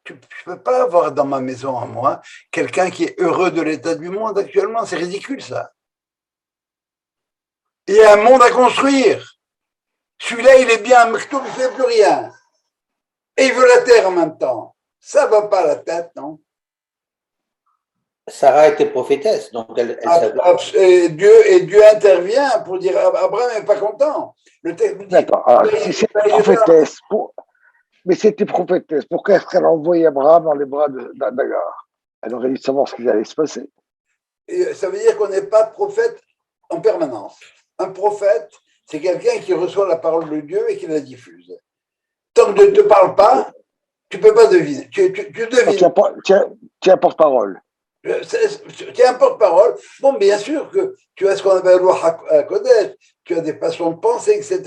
Je ne peux pas avoir dans ma maison à moi quelqu'un qui est heureux de l'état du monde actuellement, c'est ridicule ça. Il y a un monde à construire. Celui-là, il est bien, mais il ne fait plus rien. Et il veut la terre en même temps. Ça ne va pas la tête, non? Sarah était prophétesse, donc elle et Dieu intervient pour dire Abraham n'est pas content. Le texte dit, d'accord. Alors, si c'était prophétesse, mais c'était prophétesse, pourquoi est-ce qu'elle a envoyé Abraham dans les bras d'Agar? Elle aurait dû savoir ce qui allait se passer. Et ça veut dire qu'on n'est pas prophète en permanence. Un prophète, c'est quelqu'un qui reçoit la parole de Dieu et qui la diffuse. Tant que Dieu ne te parle pas, tu ne peux pas deviner. Tu devines. Tu es un porte-parole. Tu es un porte-parole. Bon, bien sûr que tu as ce qu'on appelle le Kodesh, tu as des façons de penser, etc.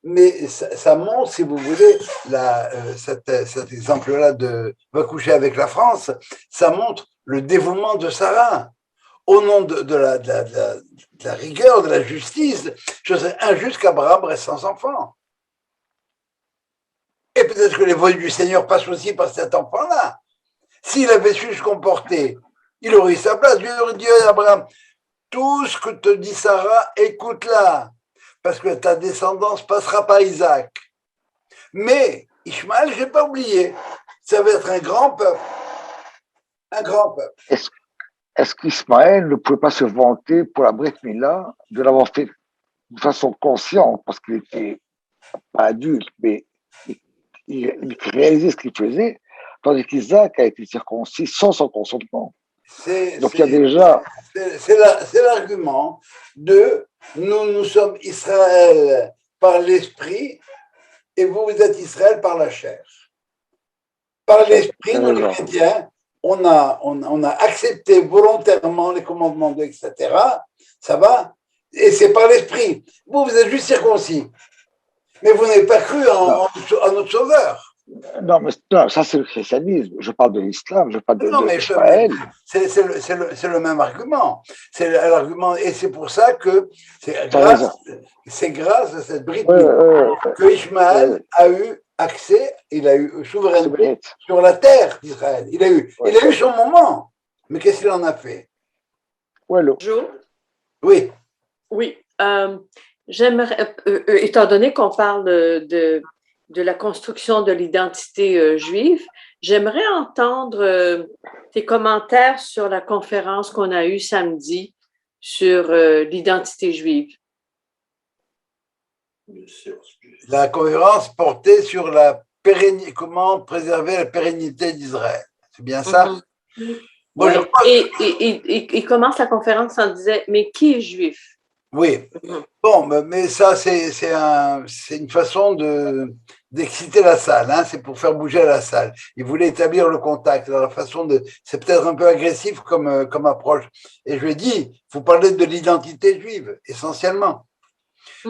Mais ça montre, si vous voulez, cet exemple-là de va coucher avec la France, ça montre le dévouement de Sarah. Au nom de la rigueur, de la justice, je serais injuste qu'Abraham reste sans enfant. Et peut-être que les voies du Seigneur passent aussi par cet enfant-là. S'il avait su se comporter, il aurait eu sa place. Dieu aurait dit à Abraham, tout ce que te dit Sarah, écoute-la, parce que ta descendance passera par Isaac. Mais Ishmaël, je n'ai pas oublié, ça va être un grand peuple. Un grand peuple. Est-ce qu'Ismaël ne pouvait pas se vanter pour la Brit Mila de l'avoir fait de façon consciente, parce qu'il était pas adulte, mais il réalisait ce qu'il faisait, tandis qu'Isaac a été circoncis sans son consentement. Donc il y a déjà... C'est l'argument de nous sommes Israël par l'esprit et vous êtes Israël par la chair. Par l'esprit, nous les chrétiens, on a accepté volontairement les commandements de etc. Ça va? Et c'est par l'esprit. Vous êtes juste circoncis. Mais vous n'avez pas cru en notre sauveur. Non, mais non, ça c'est le christianisme. Je parle de l'islam, je parle de Israël. C'est le même argument. C'est l'argument, et c'est pour ça que c'est grâce à cette bride que Ishmaël a eu accès, il a eu souveraineté sur la terre d'Israël. Il a eu son moment. Mais qu'est-ce qu'il en a fait? Joe? Oui. Oui. J'aimerais, étant donné qu'on parle de la construction de l'identité juive, j'aimerais entendre tes commentaires sur la conférence qu'on a eue samedi sur l'identité juive. La conférence portait sur comment préserver la pérennité d'Israël. C'est bien ça? Bon, oui. Il commence la conférence en disant « Mais qui est juif ?» Oui, bon, mais ça, c'est une façon d'exciter la salle, hein, c'est pour faire bouger la salle. Il voulait établir le contact. Alors, c'est peut-être un peu agressif comme approche. Et je lui ai dit, vous parlez de l'identité juive, essentiellement.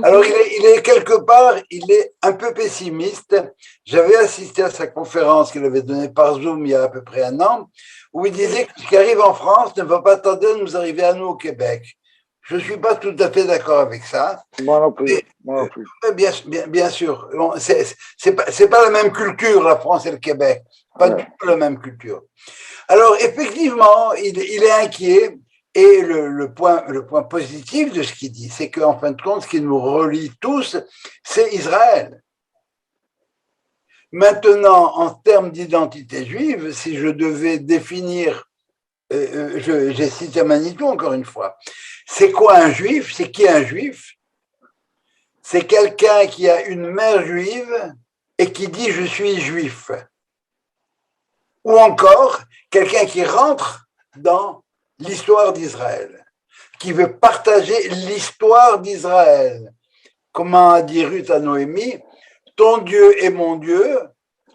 Alors, il est quelque part, il est un peu pessimiste. J'avais assisté à sa conférence qu'il avait donnée par Zoom il y a à peu près un an, où il disait que ce qui arrive en France ne va pas tarder à nous arriver à nous au Québec. Je ne suis pas tout à fait d'accord avec ça. Moi non plus. Bien sûr. Bon, c'est pas la même culture, la France et le Québec. Pas du tout la même culture. Alors, effectivement, il est inquiet. Et le point positif de ce qu'il dit, c'est qu'en fin de compte, ce qui nous relie tous, c'est Israël. Maintenant, en termes d'identité juive, si je devais définir, j'ai cité Manitou encore une fois, c'est quoi un juif? C'est qui un juif? C'est quelqu'un qui a une mère juive et qui dit je suis juif. Ou encore, quelqu'un qui rentre dans l'histoire d'Israël, qui veut partager l'histoire d'Israël. Comment a dit Ruth à Noémie, ton Dieu est mon Dieu,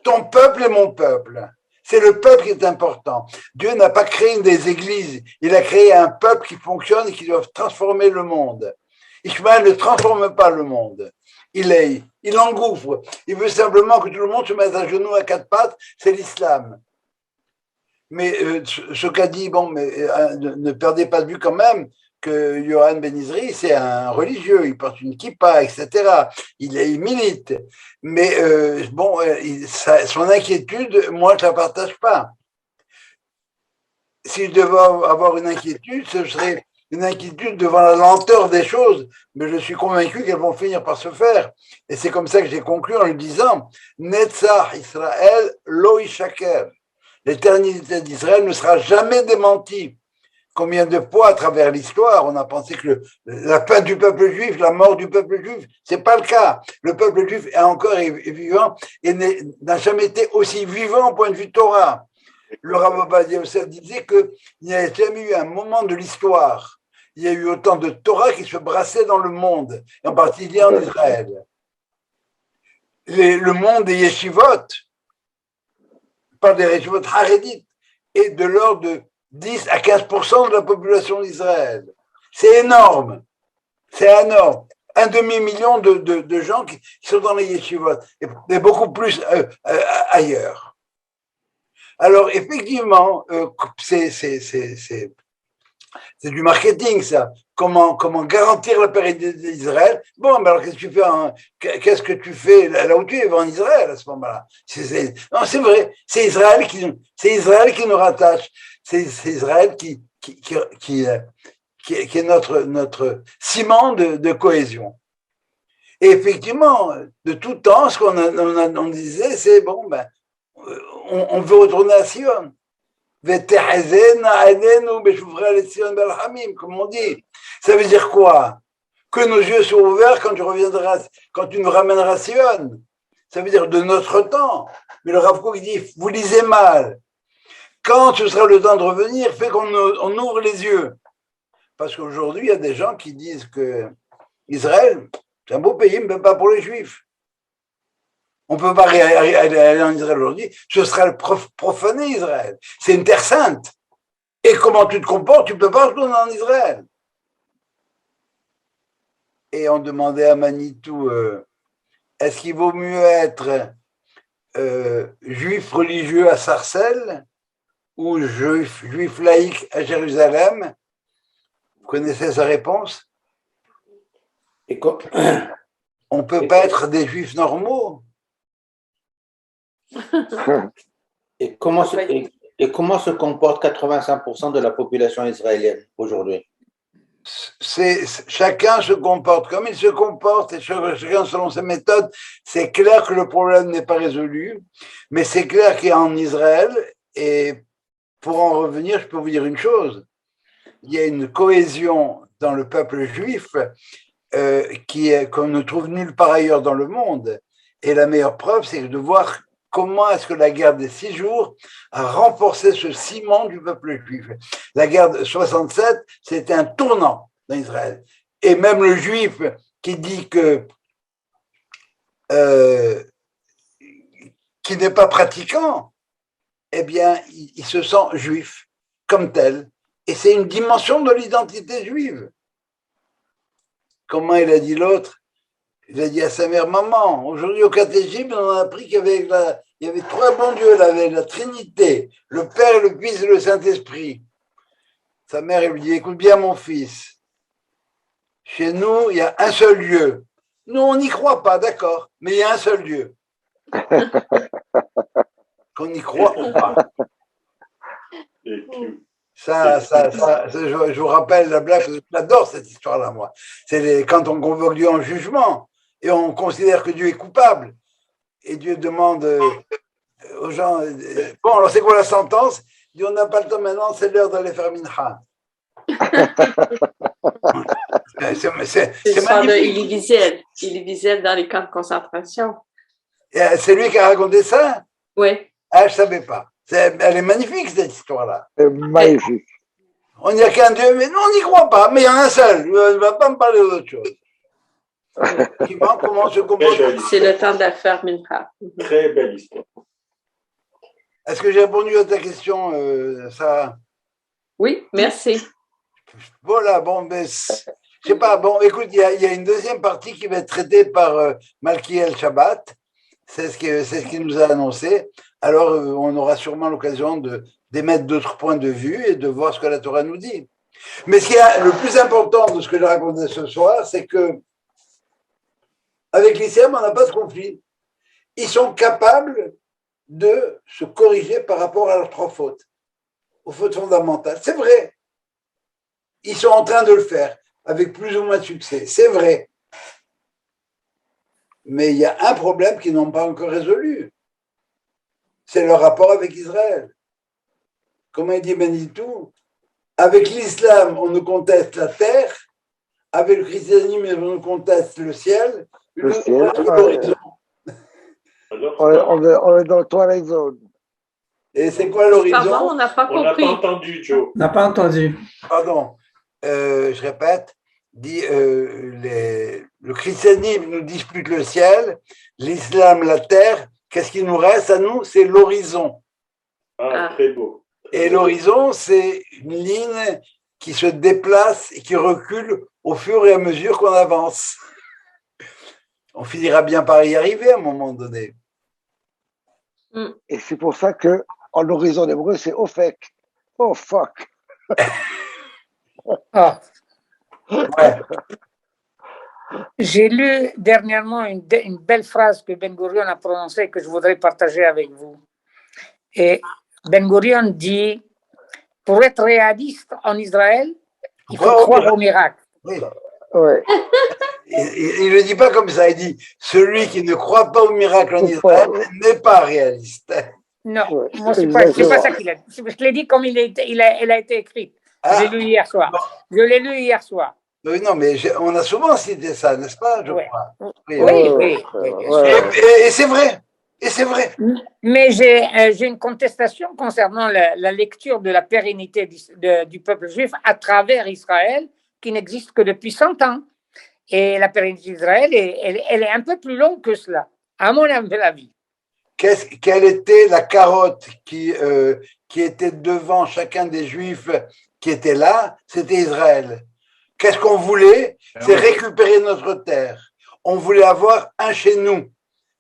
ton peuple est mon peuple. C'est le peuple qui est important. Dieu n'a pas créé des églises, il a créé un peuple qui fonctionne et qui doit transformer le monde. Ishmaël ne transforme pas le monde. Il engouffre. Il veut simplement que tout le monde se mette à genoux à quatre pattes, c'est l'islam. Mais ce qu'a dit, bon, mais ne perdez pas de vue quand même que Yohan Ben Izri, c'est un religieux, il porte une kippa, etc. Il milite. Mais son inquiétude, moi, je ne la partage pas. Si je devais avoir une inquiétude, ce serait une inquiétude devant la lenteur des choses, mais je suis convaincu qu'elles vont finir par se faire. Et c'est comme ça que j'ai conclu en lui disant Netzach Israël lo yishaker. L'éternité d'Israël ne sera jamais démentie. Combien de fois à travers l'histoire, on a pensé que la fin du peuple juif, la mort du peuple juif, c'est pas le cas. Le peuple juif est encore vivant et n'a jamais été aussi vivant au point de vue Torah. Le Rav Ovadia Yosef disait qu'il n'y a jamais eu un moment de l'histoire. Il y a eu autant de Torah qui se brassait dans le monde, et en particulier en Israël. Le monde des yeshivot, par des yeshivot harédites, est de l'ordre 10 à 15% de la population d'Israël. C'est énorme. C'est énorme. Un demi-million de gens qui sont dans les yeshivot, et beaucoup plus ailleurs. Alors, effectivement, c'est du marketing, ça. Comment garantir la pérennité d'Israël? Bon, mais alors qu'est-ce que tu fais là où tu es, en Israël à ce moment-là? Non, c'est vrai, c'est Israël qui nous rattache. C'est Israël qui est notre ciment de cohésion. Et effectivement, de tout temps, ce qu'on disait, c'est bon, on veut retourner à Sion. Comme on dit. Ça veut dire quoi? Que nos yeux soient ouverts quand tu nous ramèneras à Sion. Ça veut dire de notre temps. Mais le Rav Kook dit, vous lisez mal. Quand ce sera le temps de revenir, fait qu'on ouvre les yeux. Parce qu'aujourd'hui, il y a des gens qui disent que Israël, c'est un beau pays, mais pas pour les Juifs. On ne peut pas aller en Israël aujourd'hui, ce sera le profaner Israël. C'est une terre sainte. Et comment tu te comportes, tu ne peux pas retourner en Israël. Et on demandait à Manitou, est-ce qu'il vaut mieux être juif religieux à Sarcelles ou juif laïque à Jérusalem? Vous connaissez sa réponse? On ne peut pas être des juifs normaux. Et comment se comporte 85% de la population israélienne aujourd'hui? Chacun se comporte comme il se comporte, et chacun selon ses méthodes. C'est clair que le problème n'est pas résolu, mais c'est clair qu'en Israël, et pour en revenir, je peux vous dire une chose, il y a une cohésion dans le peuple juif qu'on ne trouve nulle part ailleurs dans le monde. Et la meilleure preuve, c'est de voir comment est-ce que la guerre des 6 jours a renforcé ce ciment du peuple juif. La guerre de 67, c'était un tournant dans Israël. Et même le juif qui dit qui n'est pas pratiquant, eh bien, il se sent juif comme tel. Et c'est une dimension de l'identité juive. Comment il a dit l'autre? Il a dit à sa mère, maman, aujourd'hui au catéchisme, on a appris qu'il y avait 3 bons dieux, la Trinité, le Père, le Fils et le Saint-Esprit. Sa mère, elle lui dit, écoute bien mon fils, chez nous, il y a un seul Dieu. Nous, on n'y croit pas, d'accord, mais il y a un seul Dieu. Qu'on y croit ou pas. Je vous rappelle la blague, j'adore cette histoire-là, moi. C'est quand on convoque Dieu en jugement et on considère que Dieu est coupable. Et Dieu demande aux gens, bon, alors c'est quoi la sentence? Il dit, on n'a pas le temps maintenant, c'est l'heure d'aller faire mincha. C'est l'histoire de Elie Wiesel dans les camps de concentration. C'est lui qui a raconté ça? Oui. Ah, je ne savais pas. Elle est magnifique, cette histoire-là. C'est magnifique. On n'y a qu'un Dieu, mais non, on n'y croit pas, mais il y en a un seul. Il ne va pas me parler d'autre chose. Comment se comporte. C'est le temps de la faire mincha. Très belle histoire. Est-ce que j'ai répondu à ta question, Sarah? Oui, merci. Voilà, bon, je sais pas, bon, écoute, il y a une deuxième partie qui va être traitée par Malkiel Shabbat, c'est ce qu'il nous a annoncé, alors on aura sûrement l'occasion d'émettre d'autres points de vue et de voir ce que la Torah nous dit. Mais ce qui est le plus important de ce que j'ai raconté ce soir, c'est que avec l'islam, on n'a pas de conflit. Ils sont capables de se corriger par rapport à leurs 3 fautes, aux fautes fondamentales. C'est vrai. Ils sont en train de le faire avec plus ou moins de succès. C'est vrai. Mais il y a un problème qu'ils n'ont pas encore résolu. C'est leur rapport avec Israël. Comment il dit Manitou? Avec l'islam, on nous conteste la terre. Avec le christianisme, on nous conteste le ciel. L'horizon. On est dans le Twilight Zone. Et c'est quoi l'horizon? Pardon, on n'a pas On n'a compris. pas entendu, Joe. On n'a pas entendu. Pardon, je répète, dit, le christianisme nous dispute le ciel, l'islam la terre. Qu'est-ce qui nous reste à nous? C'est l'horizon. Ah, très beau. Et l'horizon, c'est une ligne qui se déplace et qui recule au fur et à mesure qu'on avance. On finira bien par y arriver à un moment donné. Et c'est pour ça que en horizon hébreu, c'est Ofek. Oh fuck. Ah. Ouais. J'ai lu dernièrement une belle phrase que Ben Gurion a prononcée que je voudrais partager avec vous. Et Ben Gurion dit, pour être réaliste en Israël, il faut croire au miracle. Oui. Ouais. Il ne le dit pas comme ça, il dit celui qui ne croit pas au miracle en Israël n'est pas réaliste. Non, Ouais, moi, c'est pas ça qu'il a dit. Je l'ai dit comme elle a été écrite. Ah, J'ai lu hier soir. bon. Je l'ai lu hier soir. Non, mais on a souvent cité ça, n'est-ce pas, je Ouais. crois. Oui. Et c'est vrai. Et c'est vrai. Mais j'ai une contestation concernant la lecture de la pérennité du peuple juif à travers Israël, qui n'existe que depuis 100 ans. Et la pérennité d'Israël, elle est un peu plus longue que cela, à mon avis. Quelle était la carotte qui était devant chacun des Juifs qui étaient là? C'était Israël. Qu'est-ce qu'on voulait? C'est récupérer notre terre. On voulait avoir un chez nous.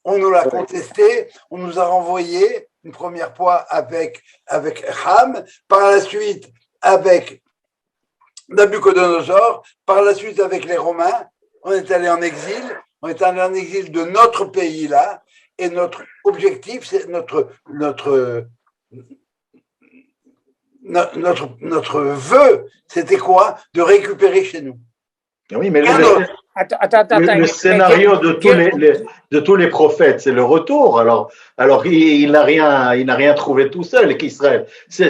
On nous l'a contesté, on nous a renvoyé une première fois avec Ham, par la suite avec Nabucodonosor, par la suite avec les Romains. On est allé en exil, de notre pays-là, et notre objectif, c'est notre vœu, c'était quoi? De récupérer chez nous. Oui, mais Attends, le scénario de tous les prophètes, c'est le retour. Alors il n'a rien trouvé tout seul, qu'Israël. C'est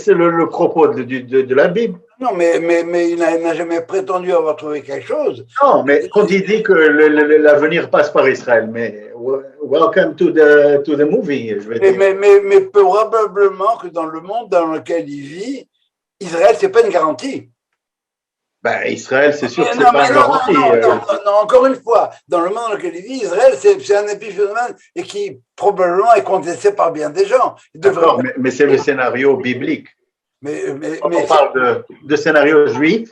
le propos de la Bible. Non, mais il n'a jamais prétendu avoir trouvé quelque chose. Non, mais quand il dit que l'avenir passe par Israël, mais welcome to the movie, je vais dire. Mais probablement que dans le monde dans lequel il vit, Israël, c'est pas une garantie. Ben, Israël, c'est sûr que c'est pas une garantie. Non, encore une fois, dans le monde dans lequel il vit, Israël, c'est un épiphénomène et qui probablement est contesté par bien des gens. D'accord, mais c'est le scénario biblique. On parle de scénario juif,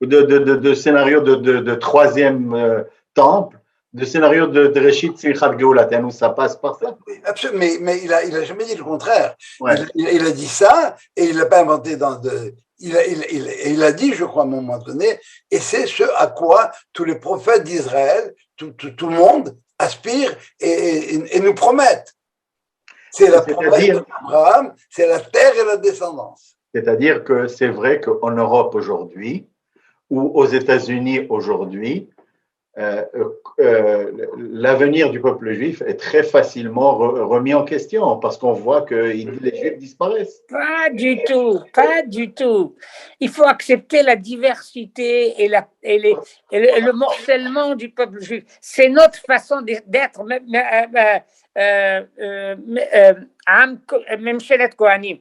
de scénario de troisième temple, de scénario de Reshit Simchat Geoula. Ça passe par ça. Absolument, mais il a jamais dit le contraire. Ouais. Il a dit ça et il l'a pas inventé il a dit, je crois, à un moment donné, et c'est ce à quoi tous les prophètes d'Israël, tout le monde aspire et nous promettent. C'est la promesse d'Abraham, c'est la terre et la descendance. C'est-à-dire que c'est vrai qu'en Europe aujourd'hui, ou aux États-Unis aujourd'hui, l'avenir du peuple juif est très facilement remis en question parce qu'on voit que les Juifs disparaissent. Pas du tout. Il faut accepter la diversité et le morcellement du peuple juif. C'est notre façon d'être, Memchelet Kohanim.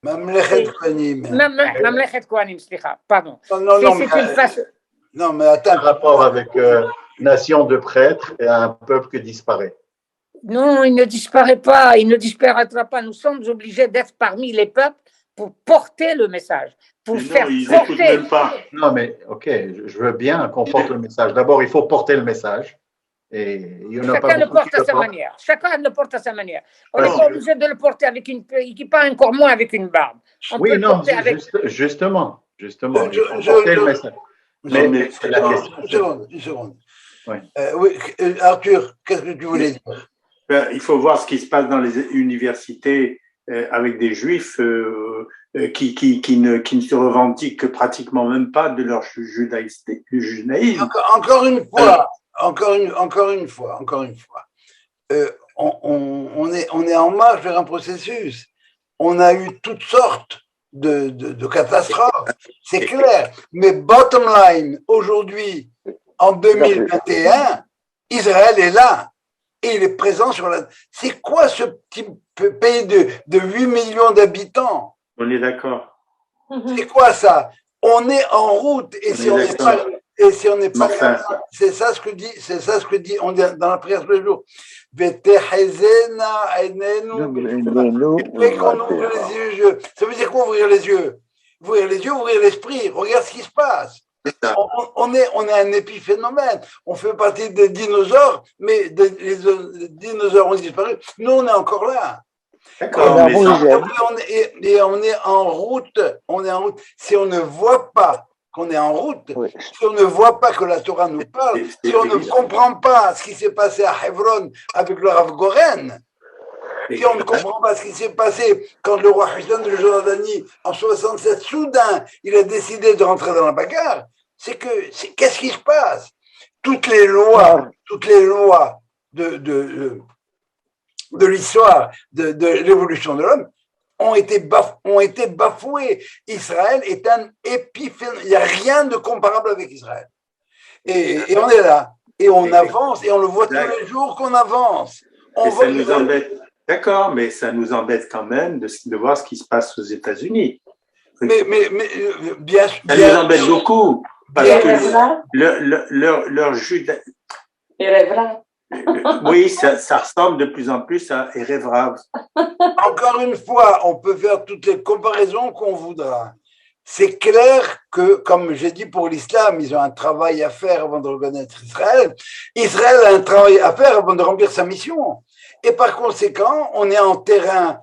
Mamlechet Kohanim. Mamlechet Kohanim, pardon. Non, mais attends. Un rapport avec nation de prêtres et un peuple qui disparaît. Non, il ne disparaît pas, il ne disparaîtra pas. Nous sommes obligés d'être parmi les peuples pour porter le message, pour faire porter. Même pas. Non, mais ok, je veux bien qu'on porte le message. D'abord, il faut porter le message. Et il y en a Chacun le porte à sa manière. Chacun le porte à sa manière. On n'est pas obligé de le porter avec pas encore moins avec une barbe. Oui, non, justement. Il faut porter le message. Mais c'est la question. Une seconde. Oui. Oui, Arthur, qu'est-ce que tu voulais dire? Il faut voir ce qui se passe dans les universités avec des juifs qui ne se revendiquent pratiquement même pas de leur judaïsme. Encore une fois, on est en marche vers un processus. On a eu toutes sortes de catastrophes, c'est clair. Mais bottom line, aujourd'hui, en 2021, Israël est là. Et il est présent sur la... C'est quoi ce petit pays de 8 millions d'habitants? On est d'accord. C'est quoi ça? On est en route. Et si on n'est pas... Et si on n'est pas Enfin. capable, c'est ça ce que dit, on dit dans la prière tous les jours. Vetechezena ainenu. Et qu'on ouvre les yeux. Ça veut dire quoi ouvrir les yeux? Ouvrir les yeux, ouvrir l'esprit. Regarde ce qui se passe. On est un épiphénomène. On fait partie des dinosaures, mais les dinosaures ont disparu. Nous, on est encore là. D'accord. Et on est en route. On est en route. Si on ne voit pas qu'on est en route, si on ne voit pas que la Torah nous parle, si on ne comprend pas ce qui s'est passé à Hebron avec le Rav Goren, si on ne comprend pas ce qui s'est passé quand le roi Hussein de Jordanie, en 67, soudain, il a décidé de rentrer dans la bagarre, qu'est-ce qui se passe? Toutes les lois de l'histoire de l'évolution de l'homme ont été bafouées. Israël est un épiphénomène. Il n'y a rien de comparable avec Israël. Et on est là. Et on avance. Et on le voit tous les jours qu'on avance. Ça nous embête. D'accord, mais ça nous embête quand même de voir ce qui se passe aux États-Unis. Mais bien sûr. Ça nous embête beaucoup. Parce que leur judaïsme. Oui, ça ressemble de plus en plus à Erev Rav. Encore une fois, on peut faire toutes les comparaisons qu'on voudra. C'est clair que, comme j'ai dit pour l'islam, ils ont un travail à faire avant de reconnaître Israël. Israël a un travail à faire avant de remplir sa mission. Et par conséquent, on est en terrain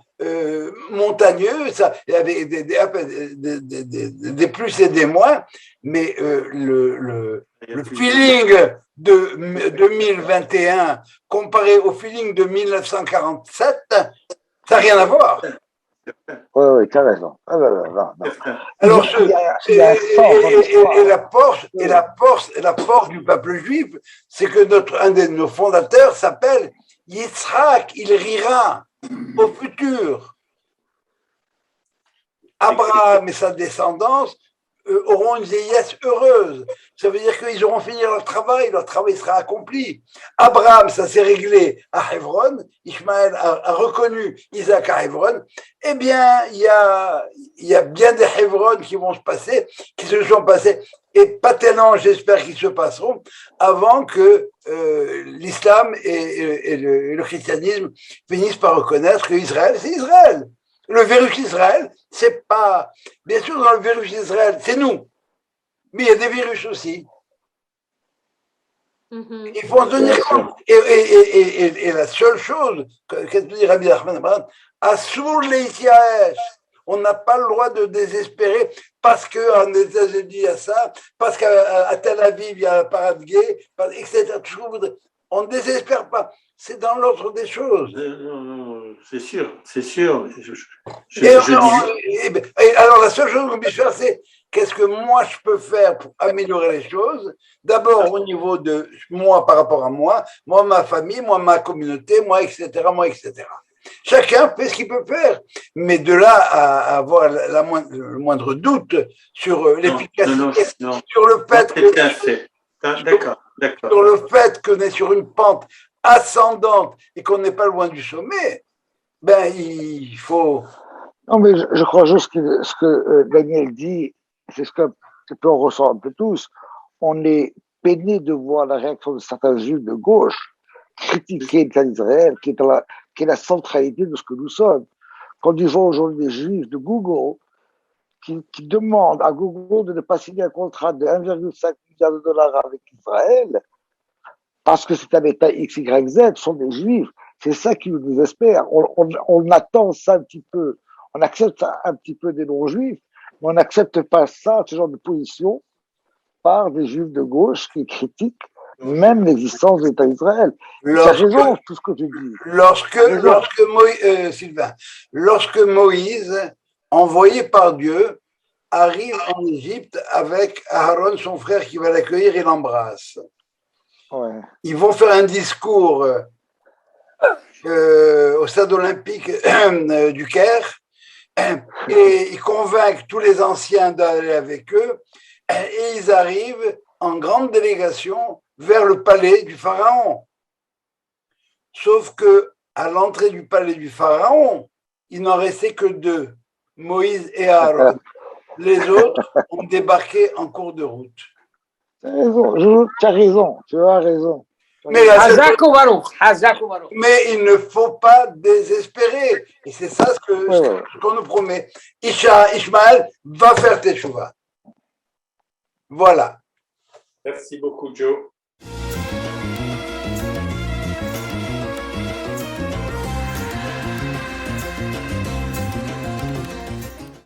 montagneux, avec des plus et des moins, mais le feeling de 2021 comparé au feeling de 1947, ça n'a rien à voir. Oui, tu as raison. Non. Alors, la force du peuple juif, c'est que un de nos fondateurs s'appelle Yitzhak, il rira au futur. Abraham et sa descendance auront une vieillesse heureuse. Ça veut dire qu'ils auront fini leur travail sera accompli. Abraham, ça s'est réglé à Hebron, Ishmaël a reconnu Isaac à Hebron. Eh bien, il y a bien des Hebron qui vont se passer, qui se sont passés, et pas tellement, j'espère qu'ils se passeront, avant que l'islam et le christianisme finissent par reconnaître que Israël, c'est Israël. Le virus Israël, c'est pas... Bien sûr, dans le virus Israël, c'est nous. Mais il y a des virus aussi. Il faut en tenir compte. Et la seule chose, qu'est-ce que dit Rabbi Nachman Abraham, Assour leityaesh. On n'a pas le droit de désespérer parce qu'en États-Unis, il y a ça, parce qu'à Tel Aviv, il y a la parade gay, etc. On ne désespère pas. C'est dans l'ordre des choses. Non, c'est sûr. Et alors, la seule chose qu'on puisse faire, c'est qu'est-ce que moi je peux faire pour améliorer les choses? D'abord, au niveau de moi par rapport à moi, ma famille, moi, ma communauté, moi, etc. Chacun fait ce qu'il peut faire. Mais de là à avoir le moindre doute sur l'efficacité, sur le fait sur le fait qu'on est sur une pente ascendante et qu'on n'est pas loin du sommet, ben il faut... Non, mais je crois juste que ce que Daniel dit, c'est ce que on ressent un peu tous. On est peiné de voir la réaction de certains juifs de gauche critiquer l'État d'Israël, qui est la centralité de ce que nous sommes. Quand ils voient aujourd'hui des juifs de Google qui demandent à Google de ne pas signer un contrat de 1,5 milliard de dollars avec Israël, parce que c'est un État XYZ, sont des juifs. C'est ça qui nous désespère. On attend ça un petit peu. On accepte un petit peu des non-juifs, mais on n'accepte pas ça, ce genre de position, par des juifs de gauche qui critiquent même l'existence de l'État d'Israël. Tu as raison, tout ce que tu dis. Lorsque Moïse, envoyé par Dieu, arrive en Égypte avec Aaron, son frère, qui va l'accueillir et l'embrasse. Ouais. Ils vont faire un discours au stade olympique du Caire et ils convainquent tous les anciens d'aller avec eux et ils arrivent en grande délégation vers le palais du pharaon. Sauf que à l'entrée du palais du pharaon, il n'en restait que 2, Moïse et Aaron. Les autres ont débarqué en cours de route. Tu as raison, tu as raison. Mais il ne faut pas désespérer. Et c'est ça ce qu'on nous promet. Ishmaël va faire teshuva. Voilà. Merci beaucoup, Joe.